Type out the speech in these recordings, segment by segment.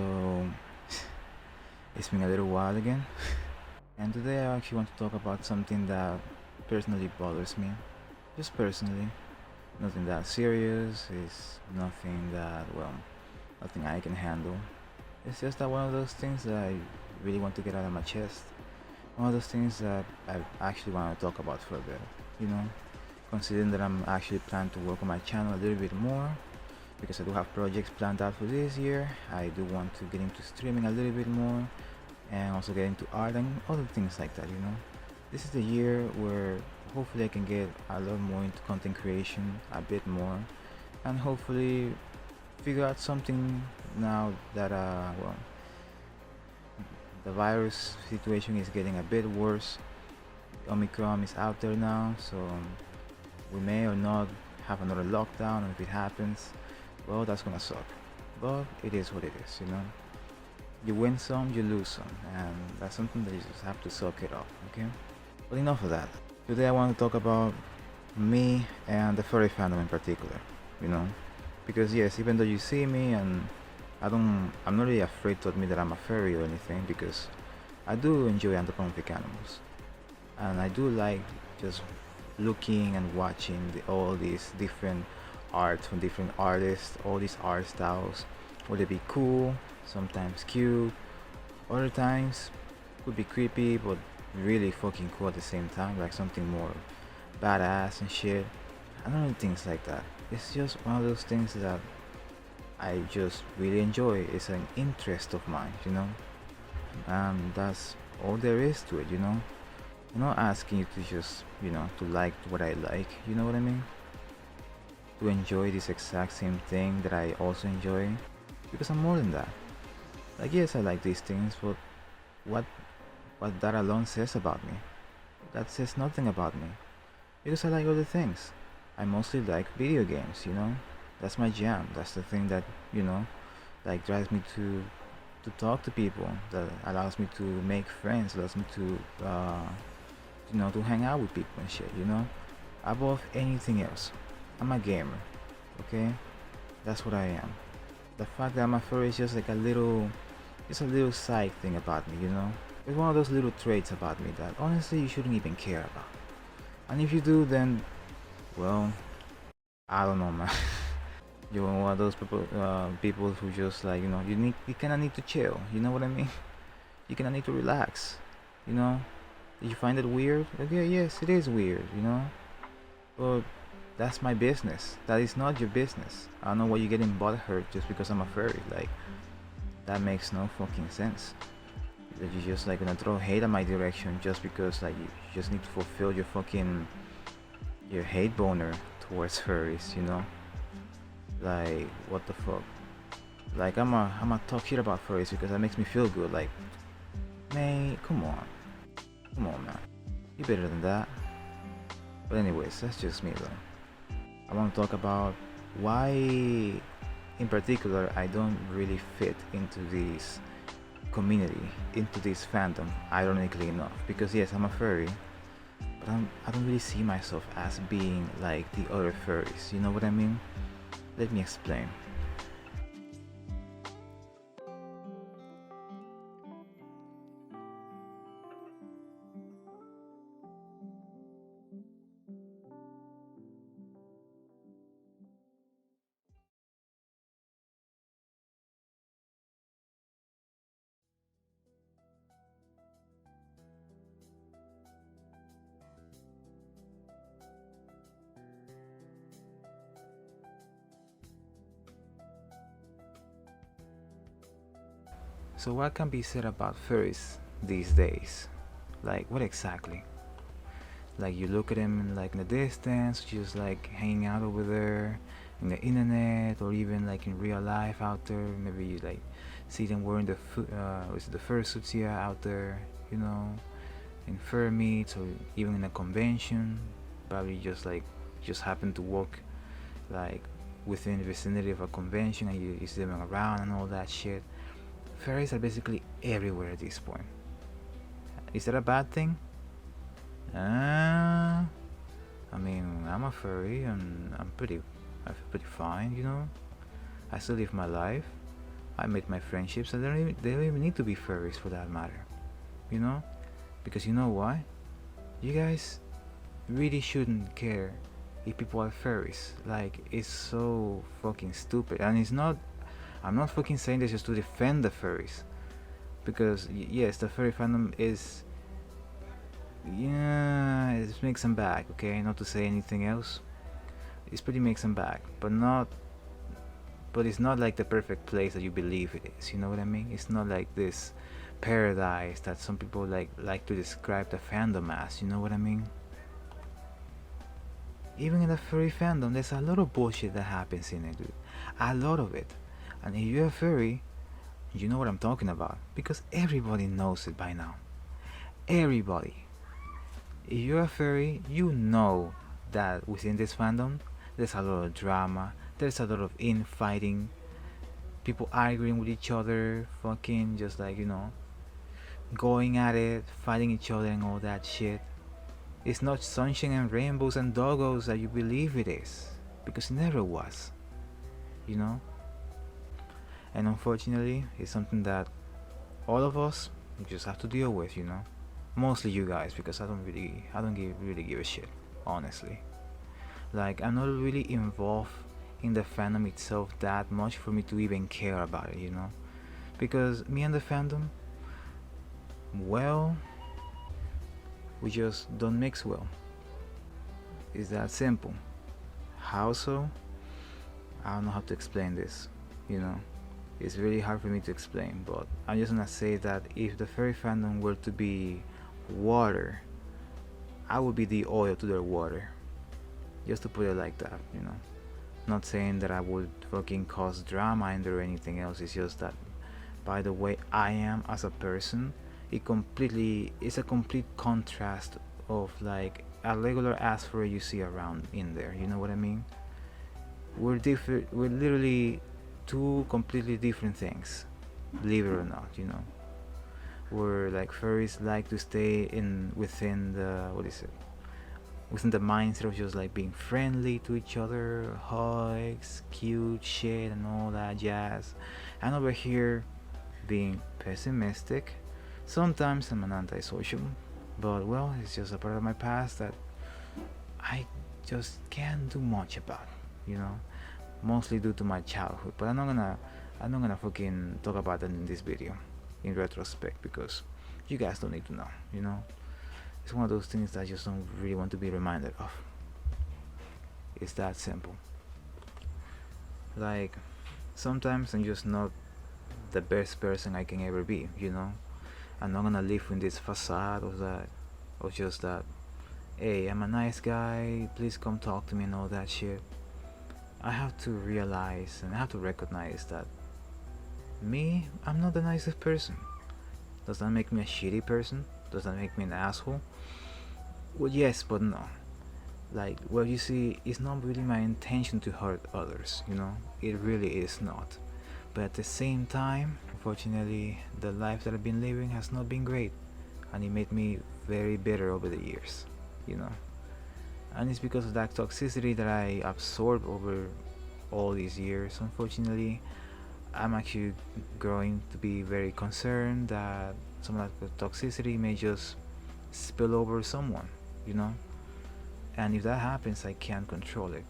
So it's been a little while again, and today I actually want to talk about something that personally bothers me. Just personally, nothing that serious, it's nothing that, well, nothing I can handle. It's just that one of those things that I really want to get out of my chest. One of those things that I actually want to talk about for a bit, you know, considering that I'm actually planning to work on my channel a little bit more, because I do have projects planned out for this year. I do want to get into streaming a little bit more and also get into art and other things like that, you know. This is the year where hopefully I can get a lot more into content creation a bit more, and hopefully figure out something now that well, the virus situation is getting a bit worse. Omicron is out there now, so we may or not have another lockdown, and if it happens, well, that's gonna suck. But it is what it is, you know. You win some, you lose some, and that's something that you just have to suck it up, okay? But enough of that. Today I want to talk about me and the furry fandom in particular, you know? Because yes, even though you see me and I'm not really afraid to admit that I'm a furry or anything, because I do enjoy anthropomorphic animals. And I do like just looking and watching all these different art from different artists, all these art styles. Would it be cool, sometimes cute, other times could be creepy but really fucking cool at the same time, like something more badass and shit. I don't know, things like that. It's just one of those things that I just really enjoy. It's an interest of mine, you know. That's all there is to it, you know. I'm not asking you to just, you know, to like what I like, you know what I mean? To enjoy this exact same thing that I also enjoy, because I'm more than that. Like, yes, I like these things, but what that alone says about me? That says nothing about me, because I like other things. I mostly like video games, you know. That's my jam. That's the thing that, you know, like drives me to talk to people, that allows me to make friends, allows me to you know, to hang out with people and shit, you know. Above anything else, I'm a gamer, okay? That's what I am. The fact that I'm a furry is just like just a little side thing about me, you know. It's one of those little traits about me that honestly you shouldn't even care about. And if you do, then, well, I don't know, man. You're one of those people who just, like, you know, you kind of need to chill, you know what I mean? You kind of need to relax, you know. You find it weird? Okay, yes, it is weird, you know. But that's my business. That is not your business. I don't know why you're getting butthurt just because I'm a furry. Like, that makes no fucking sense. That you just like gonna throw hate at my direction just because like you just need to fulfill your hate boner towards furries, you know. Like, what the fuck? Like, I'm a talk shit about furries because that makes me feel good. Like, man, come on, man, you better than that. But anyways, that's just me though. I want to talk about why in particular I don't really fit into this community, into this fandom, ironically enough. Because yes, I'm a furry, but I don't really see myself as being like the other furries, you know what I mean? Let me explain. So what can be said about furries these days? Like, what exactly? Like, you look at them like in the distance, just like hanging out over there in the internet, or even like in real life out there. Maybe you like see them wearing the fursuits here out there, you know, in fur meets or even in a convention. Probably just happen to walk like within the vicinity of a convention and you see them around and all that shit. Furries are basically everywhere at this point. Is that a bad thing? I mean, I'm a furry and I feel pretty fine, you know. I still live my life. I made my friendships, and they don't even need to be furries for that matter, you know? Because you know why? You guys really shouldn't care if people are furries. Like, it's so fucking stupid. And it's not, I'm not fucking saying this just to defend the furries. Because, yes, the furry fandom is, yeah, it makes them back, okay? Not to say anything else. It's pretty makes them back, but it's not like the perfect place that you believe it is, you know what I mean? It's not like this paradise that some people like to describe the fandom as, you know what I mean? Even in the furry fandom, there's a lot of bullshit that happens in it, dude. A lot of it. And if you're a furry, you know what I'm talking about, because everybody knows it by now. Everybody. If you're a furry, you know that within this fandom, there's a lot of drama, there's a lot of infighting, people arguing with each other, fucking just like, you know, going at it, fighting each other and all that shit. It's not sunshine and rainbows and doggos that you believe it is, because it never was, you know? And unfortunately, it's something that all of us just have to deal with, you know? Mostly you guys, because I don't really give a shit, honestly. Like, I'm not really involved in the fandom itself that much for me to even care about it, you know? Because me and the fandom, well, we just don't mix well. It's that simple. How so? I don't know how to explain this, you know? It's really hard for me to explain, but I'm just gonna say that if the furry fandom were to be water, I would be the oil to their water. Just to put it like that, you know. Not saying that I would fucking cause drama in there or anything else. It's just that by the way I am as a person, it's a complete contrast of like a regular ass furry you see around in there. You know what I mean? We're literally two completely different things, believe it or not, you know. We're like furries like to stay within the within the mindset of just like being friendly to each other, hugs, cute shit and all that jazz. And over here being pessimistic. Sometimes I'm an antisocial, but well, it's just a part of my past that I just can't do much about, you know, mostly due to my childhood. But I'm not gonna fucking talk about that in this video, in retrospect, because you guys don't need to know, you know. It's one of those things that I just don't really want to be reminded of. It's that simple. Like, sometimes I'm just not the best person I can ever be, you know. I'm not gonna live in this facade of just that, hey, I'm a nice guy, please come talk to me and all that shit. I have to realize and I have to recognize that I'm not the nicest person. Does that make me a shitty person? Does that make me an asshole? Well, yes, but no. Like, well, you see, it's not really my intention to hurt others, you know? It really is not. But at the same time, unfortunately, the life that I've been living has not been great. And it made me very bitter over the years, you know? And it's because of that toxicity that I absorbed over all these years. Unfortunately, I'm actually growing to be very concerned that some of that toxicity may just spill over someone, you know? And if that happens, I can't control it.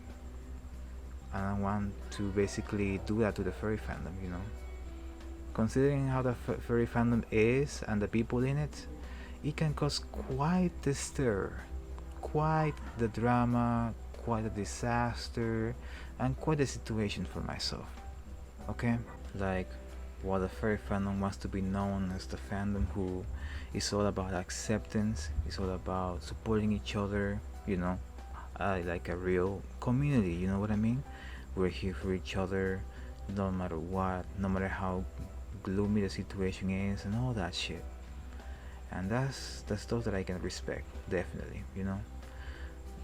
And I want to basically do that to the furry fandom, you know? Considering how the furry fandom is and the people in it, it can cause quite the stir, quite the drama, quite a disaster, and quite a situation for myself. Okay? Like, while the furry fandom wants to be known as the fandom who is all about acceptance, it's all about supporting each other, you know, like a real community, you know what I mean? We're here for each other, no matter what, no matter how gloomy the situation is, and all that shit. And that's the stuff that I can respect, definitely, you know.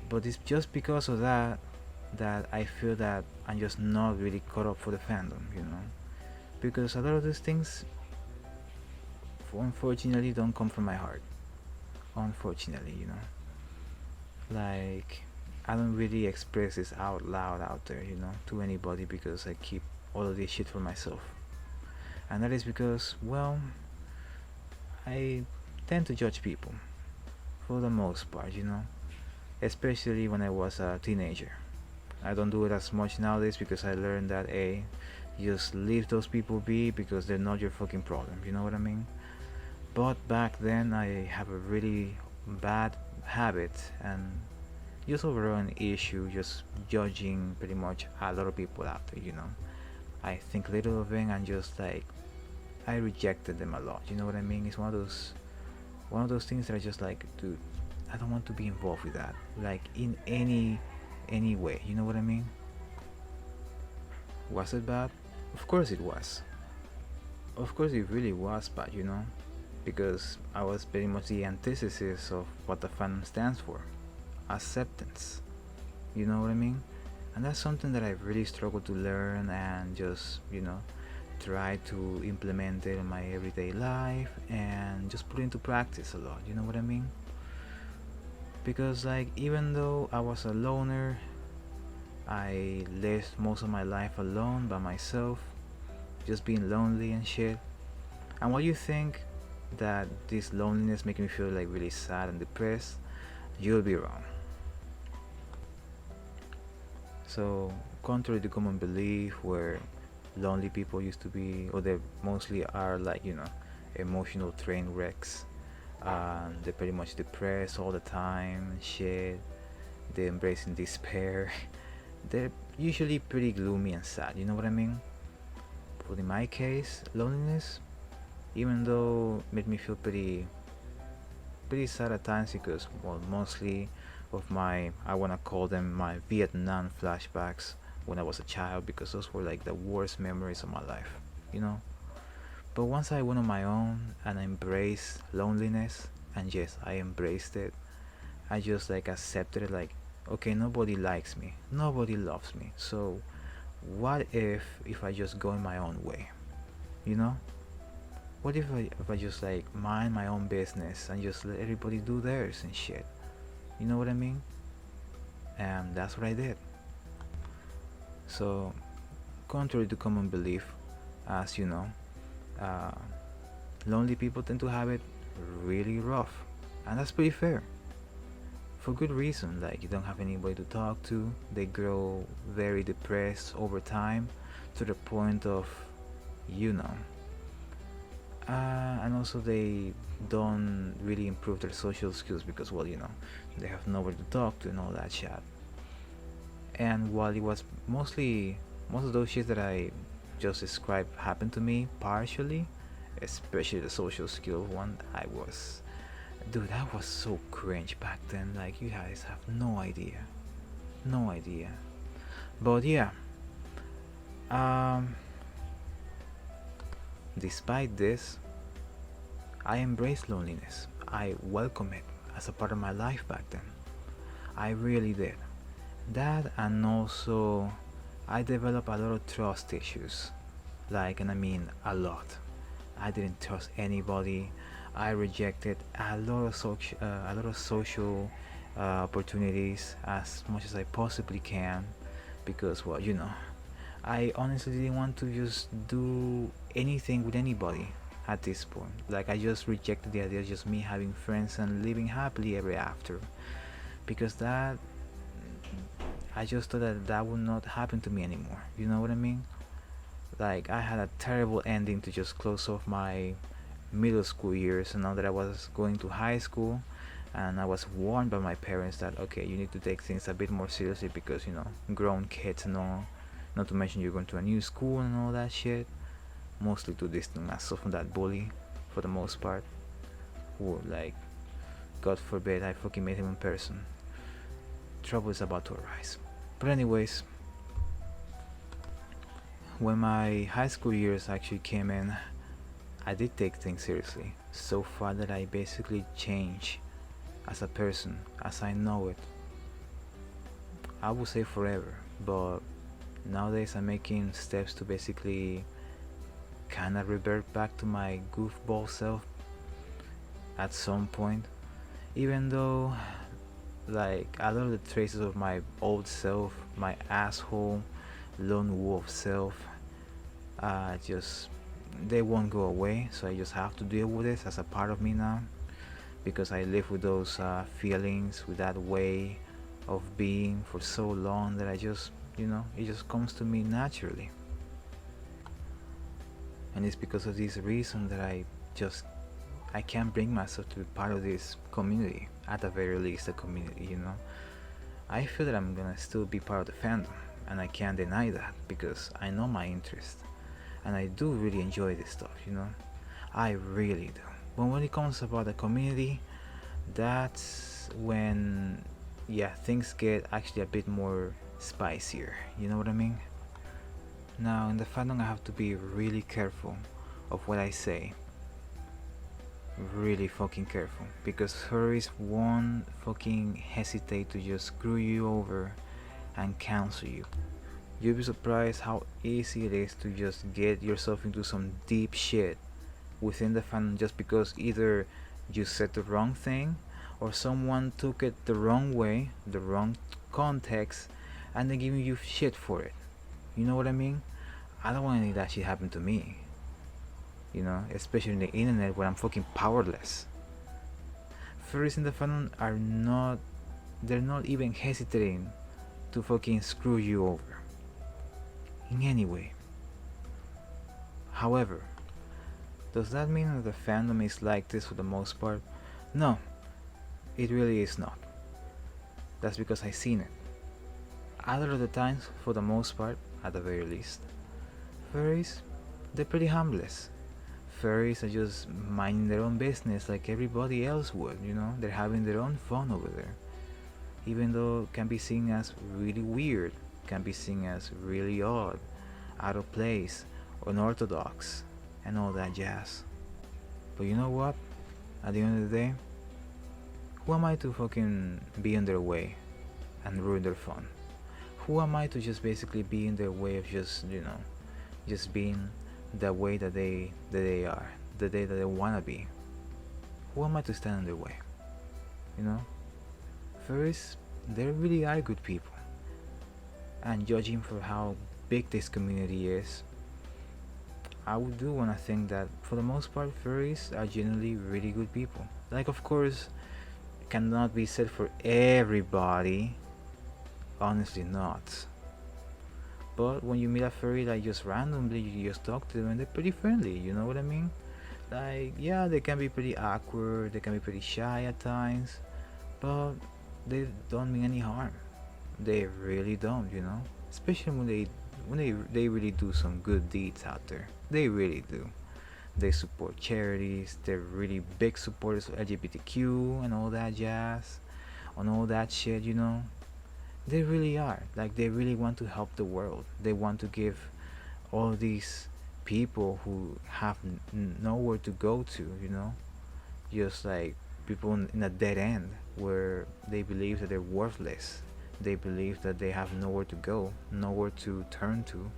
But it's just because of that I feel that I'm just not really caught up for the fandom, you know. Because a lot of these things, unfortunately, don't come from my heart. Unfortunately, you know. Like, I don't really express this out loud out there, you know, to anybody, because I keep all of this shit for myself. And that is because, well, I tend to judge people for the most part, especially when I was a teenager. I don't do it as much nowadays because I learned that just leave those people be because they're not your fucking problem. You know what I mean? But back then, I have a really bad habit and just overall an issue, just judging pretty much a lot of people out there. I think little of them and just like I rejected them a lot. You know what I mean? It's one of those things that I just like, dude, I don't want to be involved with that, like in any way. You know what I mean? Was it bad? Of course it was. Of course it really was bad, because I was pretty much the antithesis of what the fandom stands for: acceptance. You know what I mean? And that's something that I really struggled to learn and just, try to implement it in my everyday life and just put it into practice a lot. You know what I mean? Because, like, even though I was a loner, I lived most of my life alone by myself, just being lonely and shit. And while you think that this loneliness makes me feel like really sad and depressed, you'll be wrong. So, contrary to common belief, where lonely people used to be, or they mostly are like, emotional train wrecks, they're pretty much depressed all the time and shit, they're embracing despair, they're usually pretty gloomy and sad, you know what I mean? But in my case, loneliness, even though made me feel pretty sad at times because, well, mostly of I want to call them my Vietnam flashbacks when I was a child, because those were like the worst memories of my life, you know. But once I went on my own and I embraced loneliness, and yes, I embraced it, I just like accepted it, like, okay, nobody likes me, nobody loves me, so what if I just go in my own way, you know? What if I just like mind my own business and just let everybody do theirs and shit? You know what I mean? And that's what I did. So, contrary to common belief, as you know, uh, lonely people tend to have it really rough, and that's pretty fair. For good reason, like you don't have anybody to talk to, they grow very depressed over time to the point of, you know. And also they don't really improve their social skills because, well, they have nobody to talk to and all that shit. And while it was most of those shit that I just described happened to me partially, especially the social skill one, dude, I was so cringe back then, like, you guys have no idea. But yeah, despite this, I embraced loneliness. I welcome it as a part of my life back then. I really did. That, and also I developed a lot of trust issues. Like, and I mean a lot. I didn't trust anybody. I rejected a lot of social opportunities as much as I possibly can, because, well, I honestly didn't want to just do anything with anybody at this point. Like, I just rejected the idea of just me having friends and living happily ever after, because I just thought that would not happen to me anymore. You know what I mean? Like, I had a terrible ending to just close off my middle school years, and now that I was going to high school, and I was warned by my parents that, okay, you need to take things a bit more seriously because, grown kids and all, not to mention you're going to a new school and all that shit, mostly to distance myself from that bully for the most part, who, like, God forbid I fucking met him in person. Trouble is about to arise. But anyways, when my high school years actually came in, I did take things seriously, so far that I basically changed as a person, as I know it. I would say forever, but nowadays I'm making steps to basically kinda revert back to my goofball self at some point, even though, like, a lot of the traces of my old self, my asshole, lone wolf self, just they won't go away, so I just have to deal with it as a part of me now, because I live with those feelings, with that way of being for so long that I just, it just comes to me naturally. And it's because of this reason that I can't bring myself to be part of this community, at the very least a community. I feel that I'm gonna still be part of the fandom, and I can't deny that because I know my interest, and I do really enjoy this stuff. I really do. But when it comes about the community, that's when, yeah, things get actually a bit more spicier. You know what I mean? Now, in the fandom, I have to be really careful of what I say. Really fucking careful, because furries won't fucking hesitate to just screw you over and cancel you. You'll be surprised how easy it is to just get yourself into some deep shit within the fandom just because either you said the wrong thing or someone took it the wrong way, the wrong context, and they're giving you shit for it. You know what I mean? I don't want any of that shit happen to me. Especially in the internet where I'm fucking powerless. Furries in the fandom they're not even hesitating to fucking screw you over in any way. However, does that mean that the fandom is like this for the most part? No, it really is not. That's because I've seen it. Other of the times, for the most part, at the very least, furries, they're pretty harmless. Furries are just minding their own business like everybody else would, they're having their own fun over there. Even though it can be seen as really weird, can be seen as really odd, out of place, unorthodox, and all that jazz. But you know what? At the end of the day, who am I to fucking be in their way and ruin their fun? Who am I to just basically be in their way of just being the way that they are, the day that they wanna be? Who am I to stand in their way? Furries, they really are good people. And judging for how big this community is, I would do wanna think that for the most part, furries are generally really good people. Like, of course, it cannot be said for everybody. Honestly not. But when you meet a furry like just randomly, you just talk to them and they're pretty friendly, you know what I mean? Like, yeah, they can be pretty awkward, they can be pretty shy at times, but they don't mean any harm. They really don't, especially when they really do some good deeds out there. They really do. They support charities, they're really big supporters of LGBTQ and all that jazz, on all that shit. They really are. Like, they really want to help the world. They want to give all these people who have nowhere to go to, just like people in a dead end where they believe that they're worthless. They believe that they have nowhere to go, nowhere to turn to,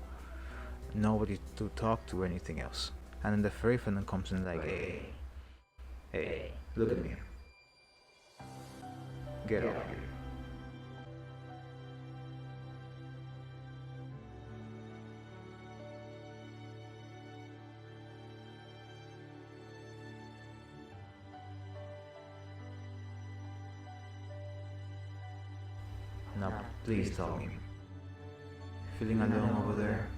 nobody to talk to, or anything else. And then the furry fandom comes in like, hey, look at me. Get off here. Now, please tell me. Feeling alone over there?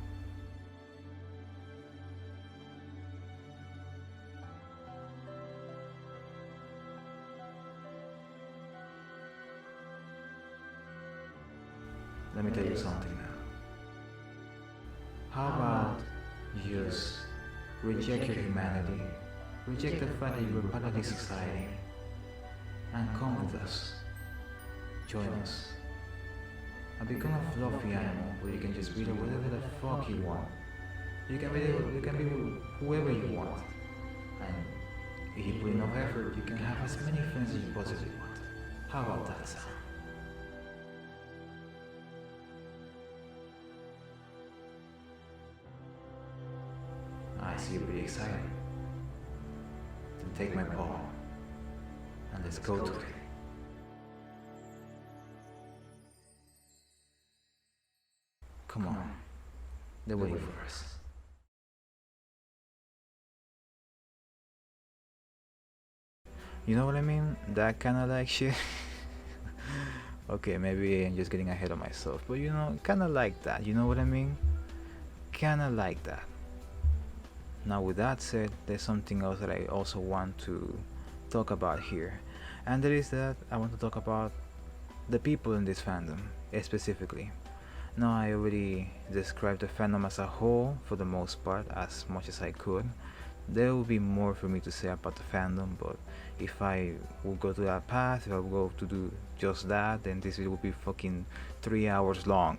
Let me tell you something now. How about you just reject your humanity, reject the fact that you're part of this society, and come with us. Join us. And become a fluffy animal where you can just be whatever the fuck you want. You can be whoever you want. And if you put enough effort, you can have as many friends as you possibly want. How about that sound? I see you're pretty excited. Then take my paw and let's go to it. Come on, they're waiting for us. You know what I mean? That kind of like shit. Okay, maybe I'm just getting ahead of myself, but you know, kind of like that. You know what I mean? Kind of like that. Now, with that said, there's something else that I also want to talk about here, and that is that I want to talk about the people in this fandom specifically. Now, I already described the fandom as a whole for the most part, as much as I could. There will be more for me to say about the fandom, but if I will go to that path, if I will go to do just that, then this video will be fucking 3 hours long.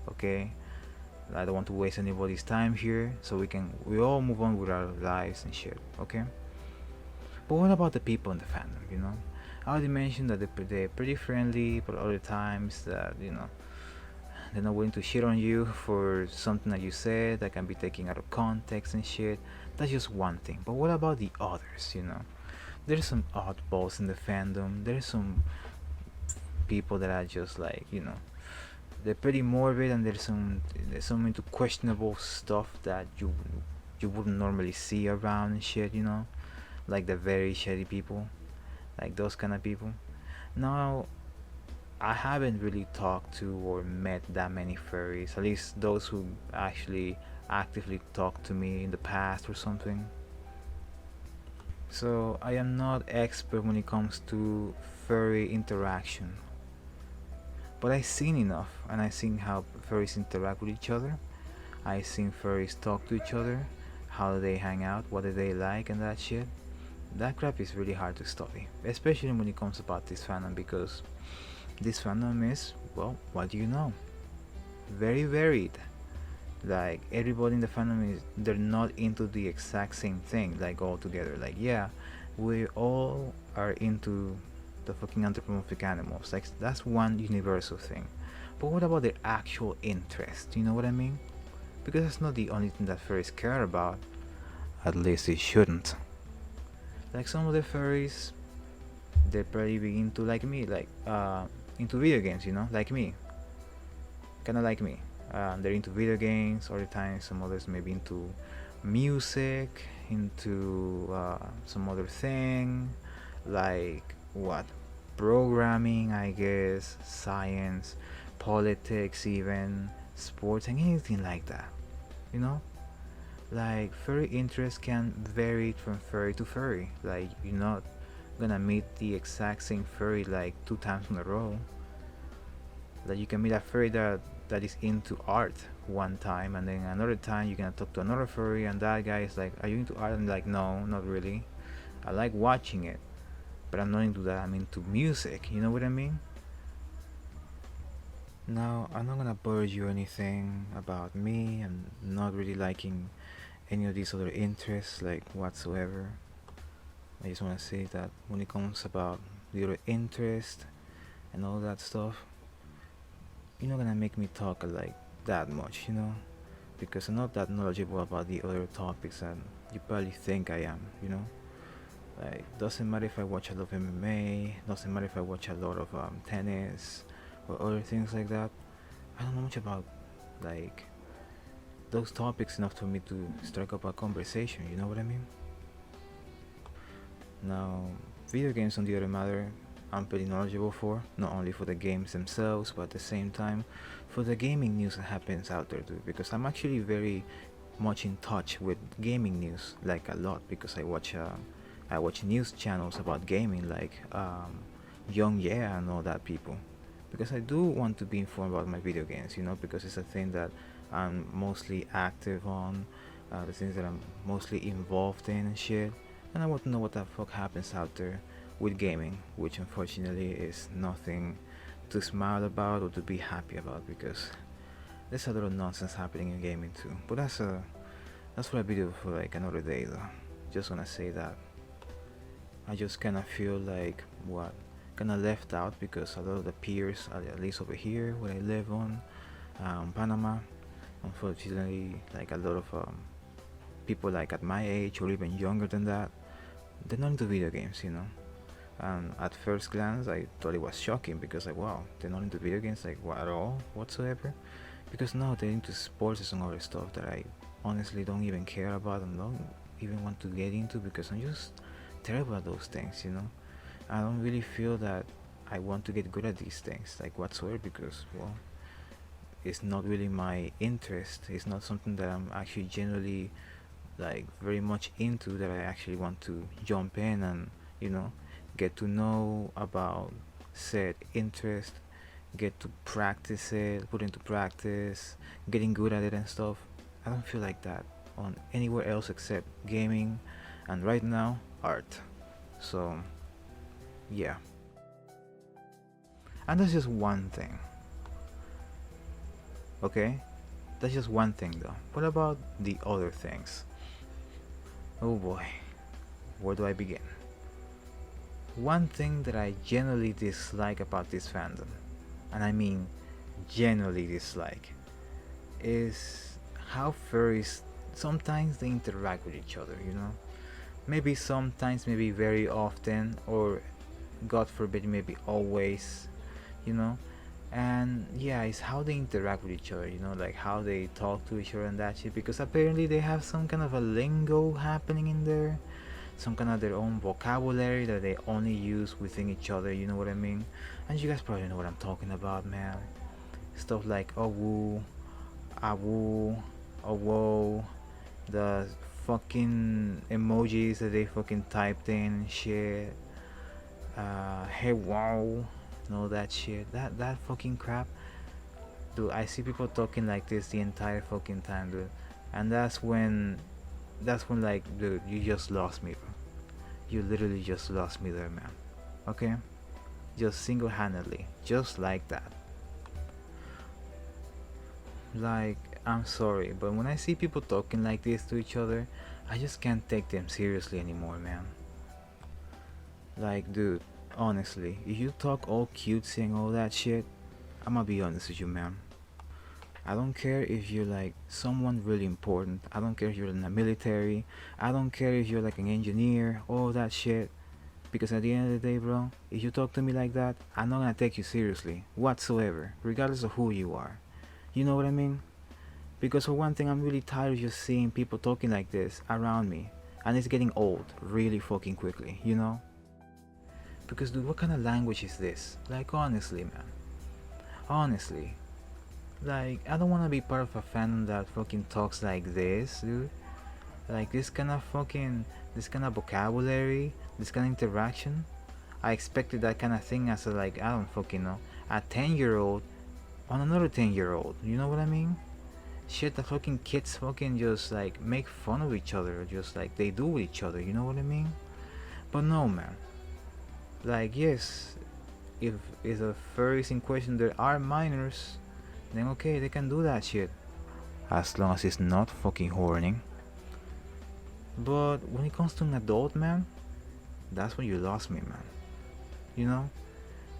Okay? I don't want to waste anybody's time here, so we all move on with our lives and shit. Okay? But what about the people in the fandom? You know, I already mentioned that they're pretty friendly, but other times that they're not willing to shit on you for something that you said that can be taken out of context and shit. That's just one thing. But what about the others? There's some oddballs in the fandom. There's some people that are just like, they're pretty morbid, and there's some into questionable stuff that you wouldn't normally see around and shit. Like the very shady people, like those kind of people. Now, I haven't really talked to or met that many furries, at least those who actually actively talked to me in the past or something. So I am not expert when it comes to furry interaction, but I've seen enough, and I've seen how furries interact with each other. I've seen furries talk to each other, how they hang out, what do they like, and that shit. That crap is really hard to study, especially when it comes about this fandom, because this fandom is, well, what do you know? Very varied. Like everybody in the fandom they're not into the exact same thing, like all together. Like, yeah, we all are into the fucking anthropomorphic animals. Like, that's one universal thing. But what about their actual interest? You know what I mean? Because that's not the only thing that furries care about. At least it shouldn't. Like some of the furries, they're probably be into like me, like into video games, like me, kind of like me. They're into video games. Other times, some others may be into music, into some other thing, like what, programming, I guess, science, politics, even sports, and anything like that. You know, like furry interest can vary from furry to furry. Like, you're not gonna meet the exact same furry like 2 times in a row. Like, you can meet a furry that is into art one time, and then another time you're gonna talk to another furry, and that guy is like, are you into art? And like, no, not really. I like watching it, but I'm not into that. I'm into music. You know what I mean? Now, I'm not gonna bore you anything about me and not really liking any of these other interests, like, whatsoever. I just want to say that when it comes about the other interest and all that stuff, you're not gonna make me talk like that much, because I'm not that knowledgeable about the other topics that you probably think I am. Like, doesn't matter if I watch a lot of MMA, doesn't matter if I watch a lot of tennis or other things like that. I don't know much about like those topics enough for me to strike up a conversation. You know what I mean? Now, video games on the other matter, I'm pretty knowledgeable for, not only for the games themselves, but at the same time for the gaming news that happens out there too, because I'm actually very much in touch with gaming news, like a lot, because I watch news channels about gaming, like Young Yeah and all that people, because I do want to be informed about my video games, because it's a thing that I'm mostly active on, the things that I'm mostly involved in and shit, and I want to know what the fuck happens out there with gaming, which unfortunately is nothing to smile about or to be happy about, because there's a lot of nonsense happening in gaming too. But that's for a video for like another day though. Just wanna say that I just kind of feel like kind of left out, because a lot of the peers, at least over here where I live on, Panama, unfortunately, like a lot of people like at my age or even younger than that, they're not into video games, And at first glance, I thought it was shocking, because like, wow, they're not into video games, like, what, at all, whatsoever. Because now they're into sports and some other stuff that I honestly don't even care about and don't even want to get into, because I'm just terrible at those things, you know. I don't really feel that I want to get good at these things, like whatsoever, because, well, it's not really my interest. It's not something that I'm actually generally like very much into, that I actually want to jump in and, you know, get to know about said interest, get to practice it, put into practice, getting good at it and stuff. I don't feel like that on anywhere else except gaming and right now art. So yeah. And that's just one thing. Okay? That's just one thing though. What about the other things? Oh boy. Where do I begin? One thing that I generally dislike about this fandom, and I mean generally dislike, is how furries sometimes they interact with each other, you know? Maybe sometimes, maybe very often, or God forbid, maybe always, you know? And yeah, it's how they interact with each other, you know, like how they talk to each other and that shit, because apparently they have some kind of a lingo happening in there, some kind of their own vocabulary that they only use within each other, you know what I mean? And you guys probably know what I'm talking about, man. Stuff like woo, woo, whoa, the fucking emojis that they fucking typed in and shit, hey wow, all that shit, that fucking crap. Dude, I see people talking like this the entire fucking time, dude. And that's when like, dude, you just lost me, bro. You literally just lost me there, man. Okay? Just single-handedly, just like that. Like, I'm sorry, but when I see people talking like this to each other, I just can't take them seriously anymore, man. Like, dude, honestly, if you talk all cutesy and all that shit, I'm gonna be honest with you, man. I don't care if you're like someone really important. I don't care if you're in the military. I don't care if you're like an engineer, all that shit. Because at the end of the day, bro, if you talk to me like that, I'm not gonna take you seriously whatsoever, regardless of who you are. You know what I mean? Because for one thing, I'm really tired of just seeing people talking like this around me. And it's getting old really fucking quickly, you know? Because, dude, what kind of language is this? Like, honestly, man. Honestly. Like, I don't want to be part of a fandom that fucking talks like this, dude. Like, this kind of vocabulary, this kind of interaction. I expected that kind of thing as a, like, I don't fucking know, a 10-year-old on another 10-year-old. You know what I mean? Shit, the fucking kids fucking just, like, make fun of each other, just like they do with each other. You know what I mean? But no, man. Like, yes, if the furries in question there are minors, then okay, they can do that shit. As long as it's not fucking horny. But when it comes to an adult, man, that's when you lost me, man. You know?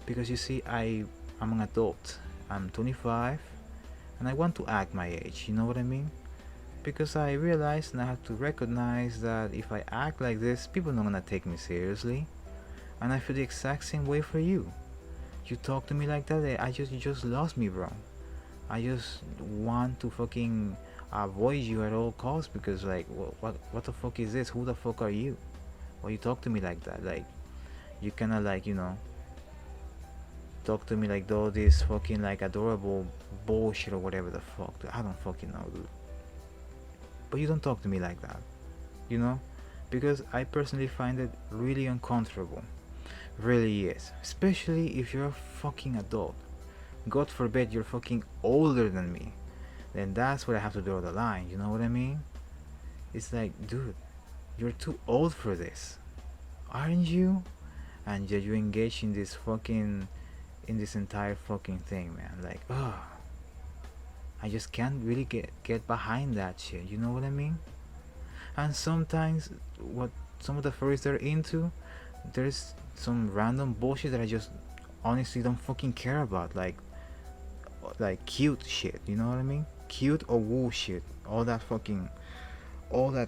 Because you see, I'm an adult. I'm 25, and I want to act my age, you know what I mean? Because I realized and I have to recognize that if I act like this, people are not gonna take me seriously. And I feel the exact same way for you. You talk to me like that, you just lost me, bro. I just want to fucking avoid you at all costs, because like, what the fuck is this? Who the fuck are you? Why you talk to me like that? Like, you kinda like, you know, talk to me like all this fucking like adorable bullshit or whatever the fuck, dude. I don't fucking know, dude. But you don't talk to me like that, you know? Because I personally find it really uncomfortable. Really is. Especially if you're a fucking adult. God forbid you're fucking older than me. Then that's where I have to draw the line, you know what I mean? It's like, dude, you're too old for this. Aren't you? And yet you engage in this entire fucking thing, man. Like, I just can't really get behind that shit, you know what I mean? And sometimes what some of the furries they're into, there's some random bullshit that I just honestly don't fucking care about, like cute shit, you know what I mean? Cute or woo shit, all that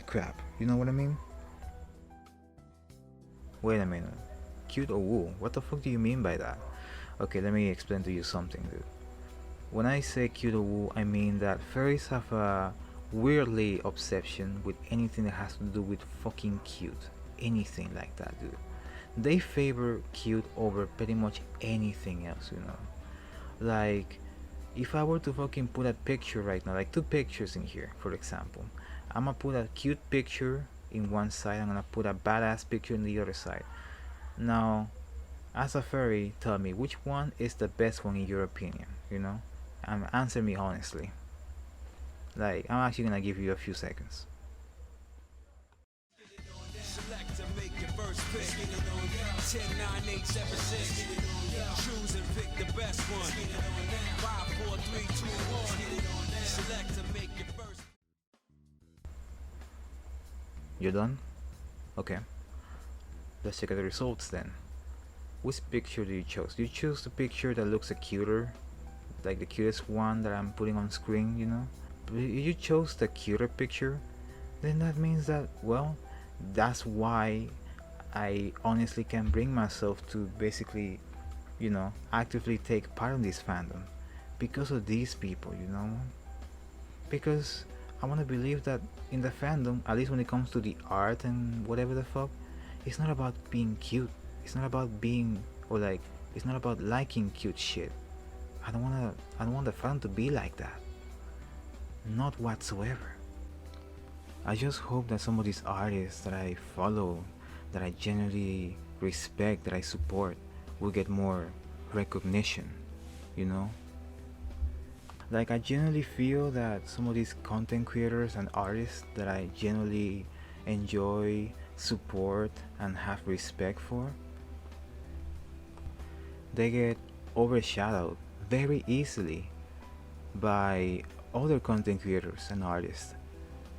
crap, you know what I mean? Wait a minute, cute or woo? What the fuck do you mean by that? Okay, let me explain to you something, dude. When I say cute or woo, I mean that furries have a weirdly obsession with anything that has to do with fucking cute. anything like that, dude. They favor cute over pretty much anything else, you know. Like, if I were to fucking put a picture right now, like two pictures in here, for example, I'm gonna put a cute picture in one side, I'm gonna put a badass picture in the other side. Now, as a furry, tell me which one is the best one in your opinion, you know? Answer me honestly. Like, I'm actually gonna give you a few seconds. Select to make your first pick. 10, 9, 8, 7, 6. Choose and pick the best one. 5, 4, 3, 2, 1. Select to make your first. You done? Okay. Let's check out the results then. Which picture do you choose? Do you choose the picture that looks cuter? Like the cutest one that I'm putting on screen, you know? If you chose the cuter picture, then that means that, well, that's why I honestly can bring myself to basically, you know, actively take part in this fandom. Because of these people, you know? Because I want to believe that in the fandom, at least when it comes to the art and whatever the fuck, it's not about being cute. It's not about being, or like, it's not about liking cute shit. I don't want the fandom to be like that. Not whatsoever. I just hope that some of these artists that I follow, that I genuinely respect, that I support, will get more recognition, you know? Like, I genuinely feel that some of these content creators and artists that I genuinely enjoy, support, and have respect for, they get overshadowed very easily by other content creators and artists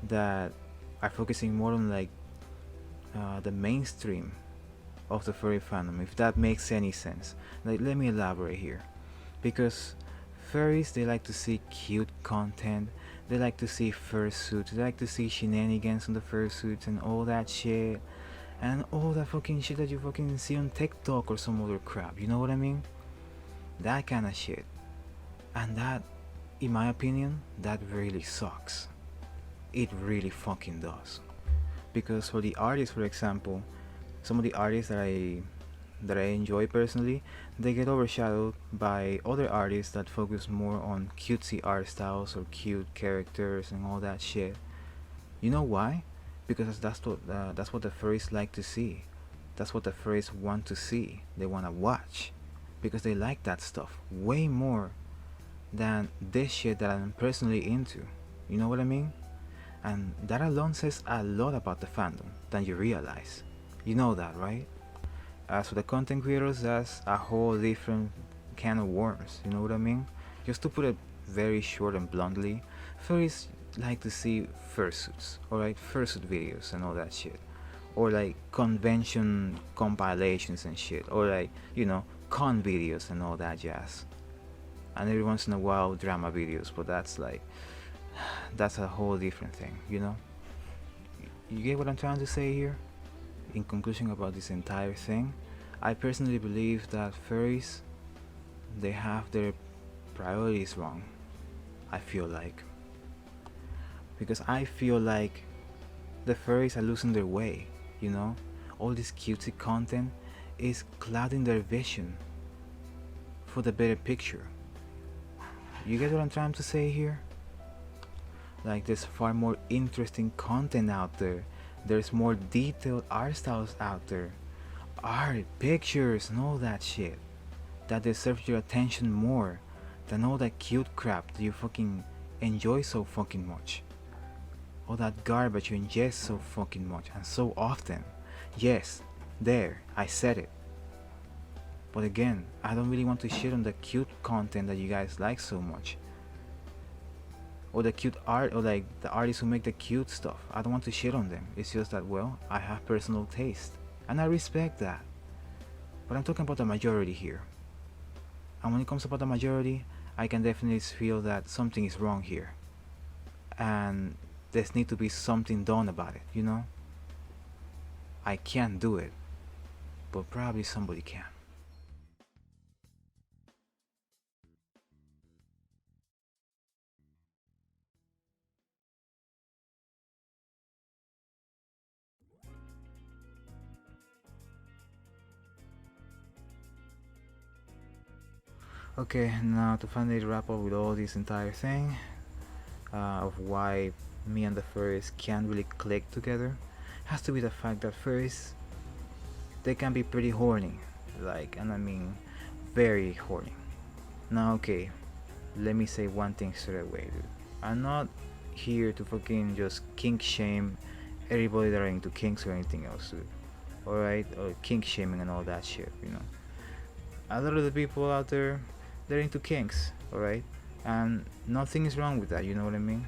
that are focusing more on like the mainstream of the furry fandom, if that makes any sense. Like, let me elaborate here. Because furries, they like to see cute content, they like to see fursuits, they like to see shenanigans on the fursuits and all that shit, and all that fucking shit that you fucking see on TikTok or some other crap, you know what I mean? That kind of shit. And that, in my opinion, that really sucks. It really fucking does. Because for the artists, for example, some of the artists that I enjoy personally, they get overshadowed by other artists that focus more on cutesy art styles or cute characters and all that shit. You know why? Because that's what the furries like to see. That's what the furries want to see. They want to watch because they like that stuff way more than this shit that I'm personally into. You know what I mean? And that alone says a lot about the fandom than you realize. You know that, right? As for the content creators, that's a whole different can of worms. You know what I mean? Just to put it very short and bluntly, furries like to see fursuits, alright? Fursuit videos and all that shit. Or like convention compilations and shit. Or like, you know, con videos and all that jazz. And every once in a while drama videos, but that's like, that's a whole different thing, you know? You get what I'm trying to say here? In conclusion about this entire thing, I personally believe that furries, they have their priorities wrong. I feel like. Because I feel like the furries are losing their way, you know? All this cutesy content is clouding their vision for the better picture. You get what I'm trying to say here? Like, there's far more interesting content out there. There's more detailed art styles out there. Art, pictures, and all that shit. That deserves your attention more than all that cute crap that you fucking enjoy so fucking much. All that garbage you ingest so fucking much and so often. Yes, there, I said it. But again, I don't really want to shit on the cute content that you guys like so much. Or the cute art, or like the artists who make the cute stuff. I don't want to shit on them. It's just that, well, I have personal taste. And I respect that. But I'm talking about the majority here. And when it comes about the majority, I can definitely feel that something is wrong here. And there's need to be something done about it, you know? I can't do it. But probably somebody can. Okay, now to finally wrap up with all this entire thing of why me and the furries can't really click together, has to be the fact that furries, they can be pretty horny, like, and I mean very horny. Now, okay, let me say one thing straight away, dude. I'm not here to fucking just kink shame everybody that are into kinks or anything else, dude. Alright? Or kink shaming and all that shit, you know. A lot of the people out there, they're into kinks, alright? And nothing is wrong with that, you know what I mean?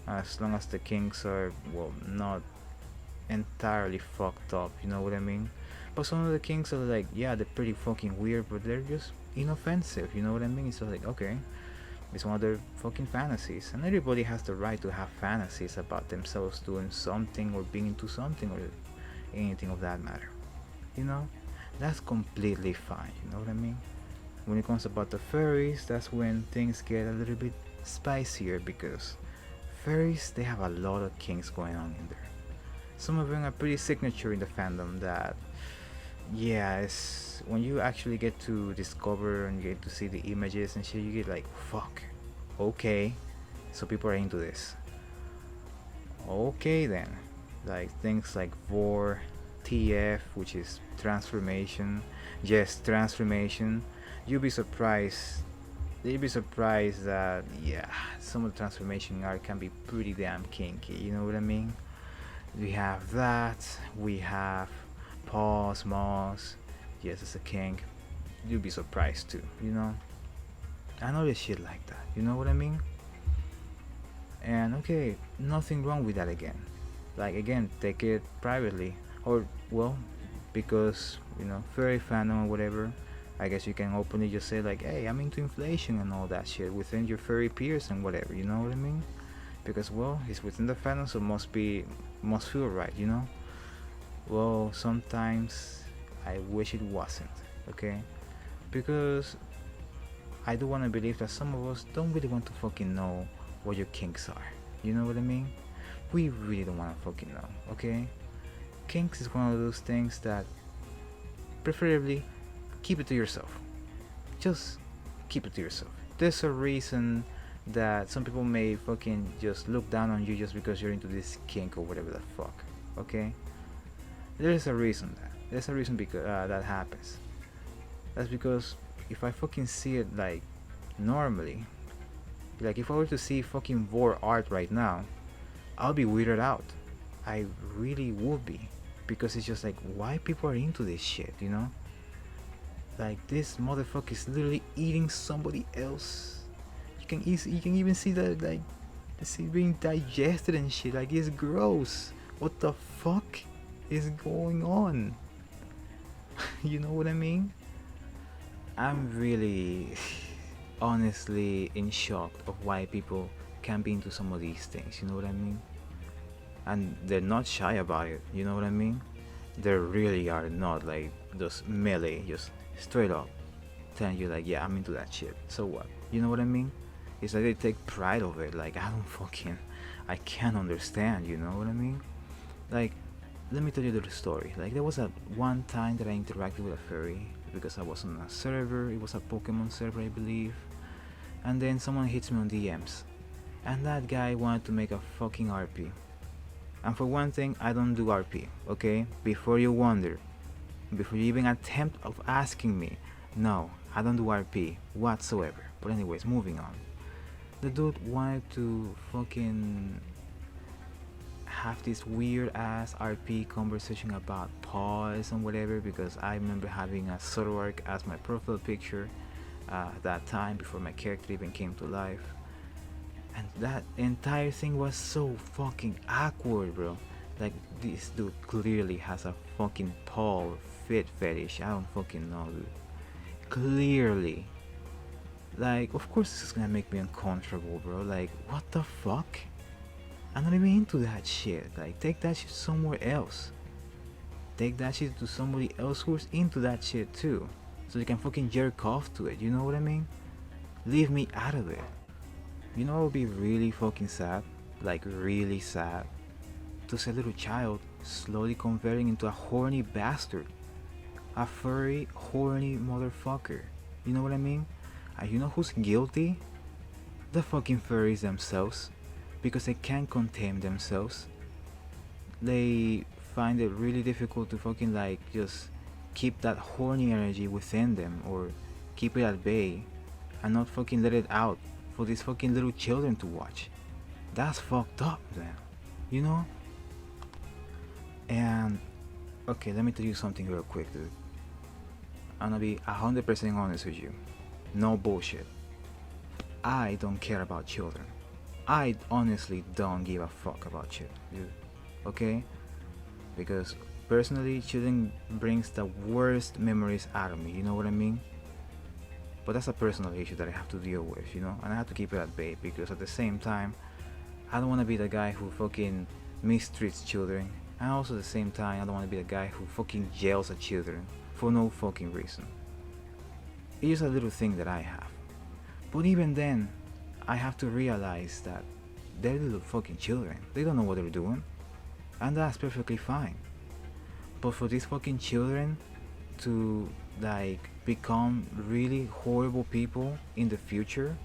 As long as the kinks are, well, not entirely fucked up, you know what I mean? But some of the kinks are like, yeah, they're pretty fucking weird, but they're just inoffensive, you know what I mean? It's just like, okay, it's one of their fucking fantasies, and everybody has the right to have fantasies about themselves doing something or being into something or anything of that matter, you know? That's completely fine, you know what I mean? When it comes about the furries, that's when things get a little bit spicier, because furries, they have a lot of kinks going on in there. Some of them are pretty signature in the fandom that, yeah, it's when you actually get to discover and get to see the images and shit, you get like, fuck, okay, so people are into this. Okay then, like things like vor, tf, which is transformation. Yes, transformation. You'll be surprised, you'll be surprised that, yeah, some of the transformation art can be pretty damn kinky, you know what I mean? We have that, we have paws, maws. Yes, it's a kink. You'll be surprised too, you know? I know this shit like that, you know what I mean? And okay, nothing wrong with that again. Like, again, take it privately. Or, well, because, you know, Furry Fandom or whatever, I guess you can openly just say like, hey, I'm into inflation and all that shit within your furry peers and whatever, you know what I mean? Because, well, it's within the fandom, so must feel right, you know? Well, sometimes I wish it wasn't, okay? Because I do want to believe that some of us don't really want to fucking know what your kinks are, you know what I mean? We really don't want to fucking know, okay? Kinks is one of those things that preferably keep it to yourself. Just keep it to yourself. There's a reason that some people may fucking just look down on you just because you're into this kink or whatever the fuck, okay? There's a reason because that happens. That's because if I fucking see it like normally, like if I were to see fucking vor art right now, I'll be weirded out. I really would be, because it's just like, why people are into this shit, you know? Like, this motherfucker is literally eating somebody else. You can even see that, like, it's being digested and shit. Like, it's gross. What the fuck is going on? You know what I mean? I'm really honestly in shock of why people can be into some of these things, you know what I mean? And they're not shy about it, you know what I mean? They really are not like just melee, just straight up telling you like, yeah, I'm into that shit, so what, you know what I mean? It's like they take pride of it. Like, I can't understand, you know what I mean? Like, let me tell you a little story. Like, there was a one time that I interacted with a furry because I was on a server. It was a Pokemon server, I believe. And then someone hits me on DMs, and that guy wanted to make a fucking RP. And for one thing, I don't do RP, okay? Before you wonder, before you even attempt of asking me, no, I don't do RP whatsoever. But anyways, moving on. The dude wanted to fucking have this weird ass RP conversation about paws and whatever, because I remember having a Zoroark as my profile picture at that time before my character even came to life. And that entire thing was so fucking awkward, bro. Like, this dude clearly has a fucking paw fit fetish. I don't fucking know, dude. Clearly. Like, of course this is gonna make me uncomfortable, bro. Like, what the fuck? I'm not even into that shit. Like, take that shit somewhere else. Take that shit to somebody else who's into that shit too, so you can fucking jerk off to it, you know what I mean? Leave me out of it. You know what would be really fucking sad? Like, really sad? To see a little child slowly converting into a horny bastard. A furry, horny motherfucker. You know what I mean? And you know who's guilty? The fucking furries themselves. Because they can't contain themselves. They find it really difficult to fucking like just keep that horny energy within them or keep it at bay and not fucking let it out for these fucking little children to watch. That's fucked up, man. You know? And okay, let me tell you something real quick, dude. I'm gonna be 100% honest with you. No bullshit. I don't care about children. I honestly don't give a fuck about children, dude. Okay? Because personally, children brings the worst memories out of me, you know what I mean? But that's a personal issue that I have to deal with, you know? And I have to keep it at bay because at the same time, I don't want to be the guy who fucking mistreats children. And also at the same time, I don't want to be the guy who fucking yells at children for no fucking reason. It's just a little thing that I have. But even then, I have to realize that they're little fucking children. They don't know what they're doing. And that's perfectly fine. But for these fucking children to like become really horrible people in the future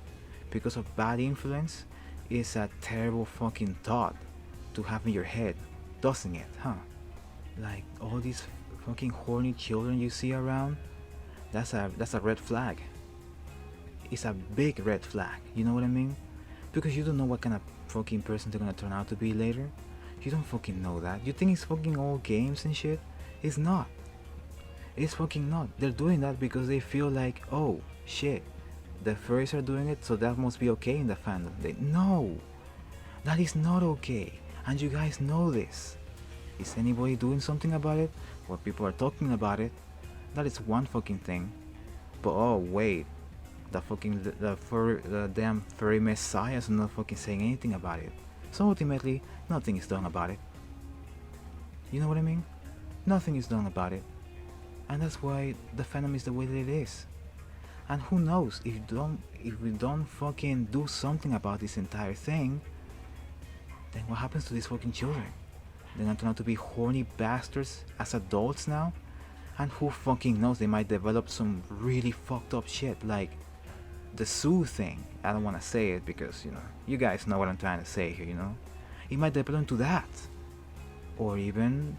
because of bad influence is a terrible fucking thought to have in your head, doesn't it, huh? Like all these fucking horny children you see around, that's a red flag. It's a big red flag, you know what I mean? Because you don't know what kind of fucking person they're gonna turn out to be later. You don't fucking know that. You think it's fucking all games and shit? It's not. It's fucking not. They're doing that because they feel like, oh shit, the furries are doing it, so that must be okay in the fandom. No, that is not okay, and you guys know this. Is anybody doing something about it? Or people are talking about it? That is one fucking thing. But oh wait, the damn furry messiah is not fucking saying anything about it. So ultimately, nothing is done about it. You know what I mean? Nothing is done about it. And that's why the fandom is the way that it is. And who knows, if we don't fucking do something about this entire thing, then what happens to these fucking children? They're gonna turn out to be horny bastards as adults now? And who fucking knows, they might develop some really fucked up shit like the Sue thing. I don't want to say it because, you know, you guys know what I'm trying to say here, you know? It might develop into that. Or even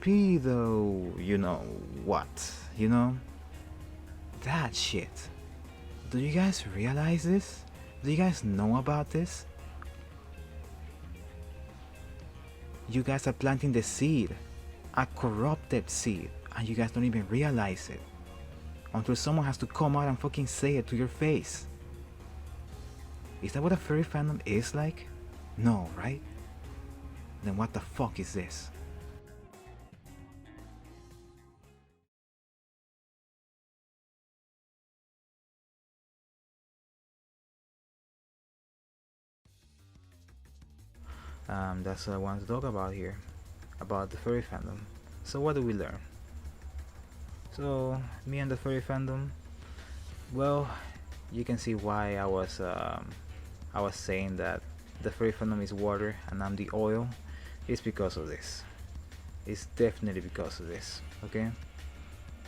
pedo, you know what, you know? That shit. Do you guys realize this? Do you guys know about this? You guys are planting the seed, a corrupted seed, and you guys don't even realize it. Until someone has to come out and fucking say it to your face. Is that what a furry fandom is like? No, right? Then what the fuck is this? That's what I wanted to talk about here. About the furry fandom. So what do we learn? So, me and the furry fandom, well, you can see why I was saying that the furry fandom is water and I'm the oil. It's because of this. It's definitely because of this. Okay.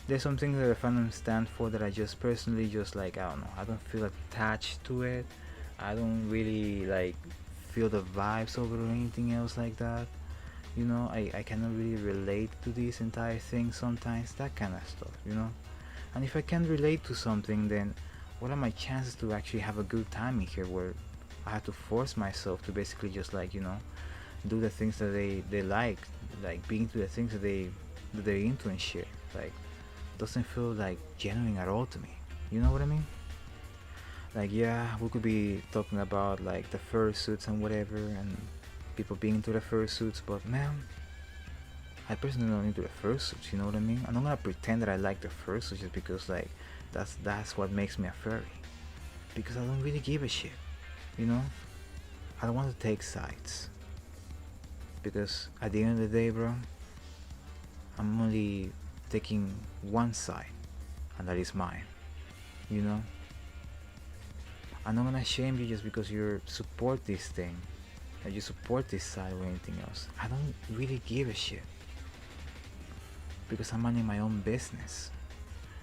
There's some things that the fandom stands for that I just personally just like, I don't know. I don't feel attached to it. I don't really like feel the vibes of it or anything else like that. You know, I cannot really relate to this entire thing sometimes, that kind of stuff, you know. And if I can't relate to something, then what are my chances to actually have a good time in here where I have to force myself to basically just like, you know, do the things that they like being into the things that they're into and shit. Like, doesn't feel like genuine at all to me. You know what I mean? Like, yeah, we could be talking about like the fursuits and whatever and people being into the fursuits, but man, I personally don't into the fursuits, you know what I mean? I'm not gonna pretend that I like the fursuits just because like that's what makes me a furry. Because I don't really give a shit, you know? I don't want to take sides. Because at the end of the day, bro, I'm only taking one side, and that is mine, you know? I'm not gonna shame you just because you support this thing, that you support this side or anything else. I don't really give a shit. Because I'm minding my own business.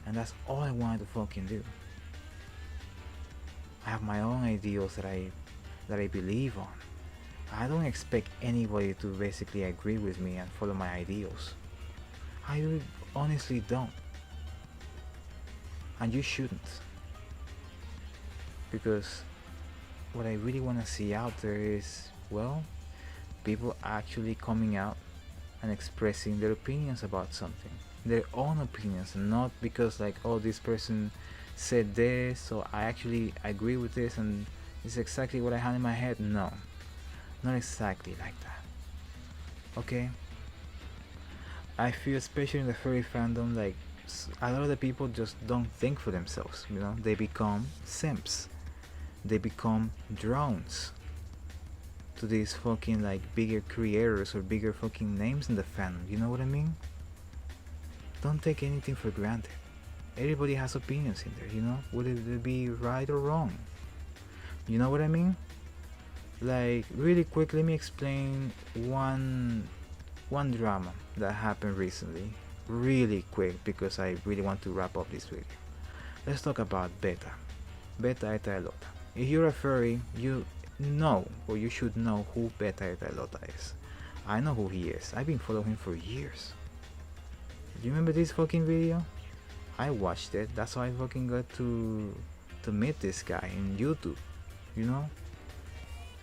And that's all I wanted to fucking do. I have my own ideals that I believe on. I don't expect anybody to basically agree with me and follow my ideals. I really honestly don't. And you shouldn't. Because what I really want to see out there is, well, people actually coming out and expressing their opinions about something. Their own opinions, and not because like, oh, this person said this, so I actually agree with this and this is exactly what I had in my head. No, not exactly like that. Okay? I feel, especially in the furry fandom, like a lot of the people just don't think for themselves, you know? They become simps. They become drones to these fucking like bigger creators or bigger fucking names in the fandom, you know what I mean? Don't take anything for granted. Everybody has opinions in there, you know? Would it be right or wrong? You know what I mean? Like, really quick, let me explain one drama that happened recently. Really quick, because I really want to wrap up this video. Let's talk about Beta. Beta Eta Elota. If you're a furry, you know, or you should know who Beta Eta Elota is. I know who he is. I've been following him for years. Do you remember this fucking video? I watched it. That's how I fucking got to meet this guy in YouTube. You know?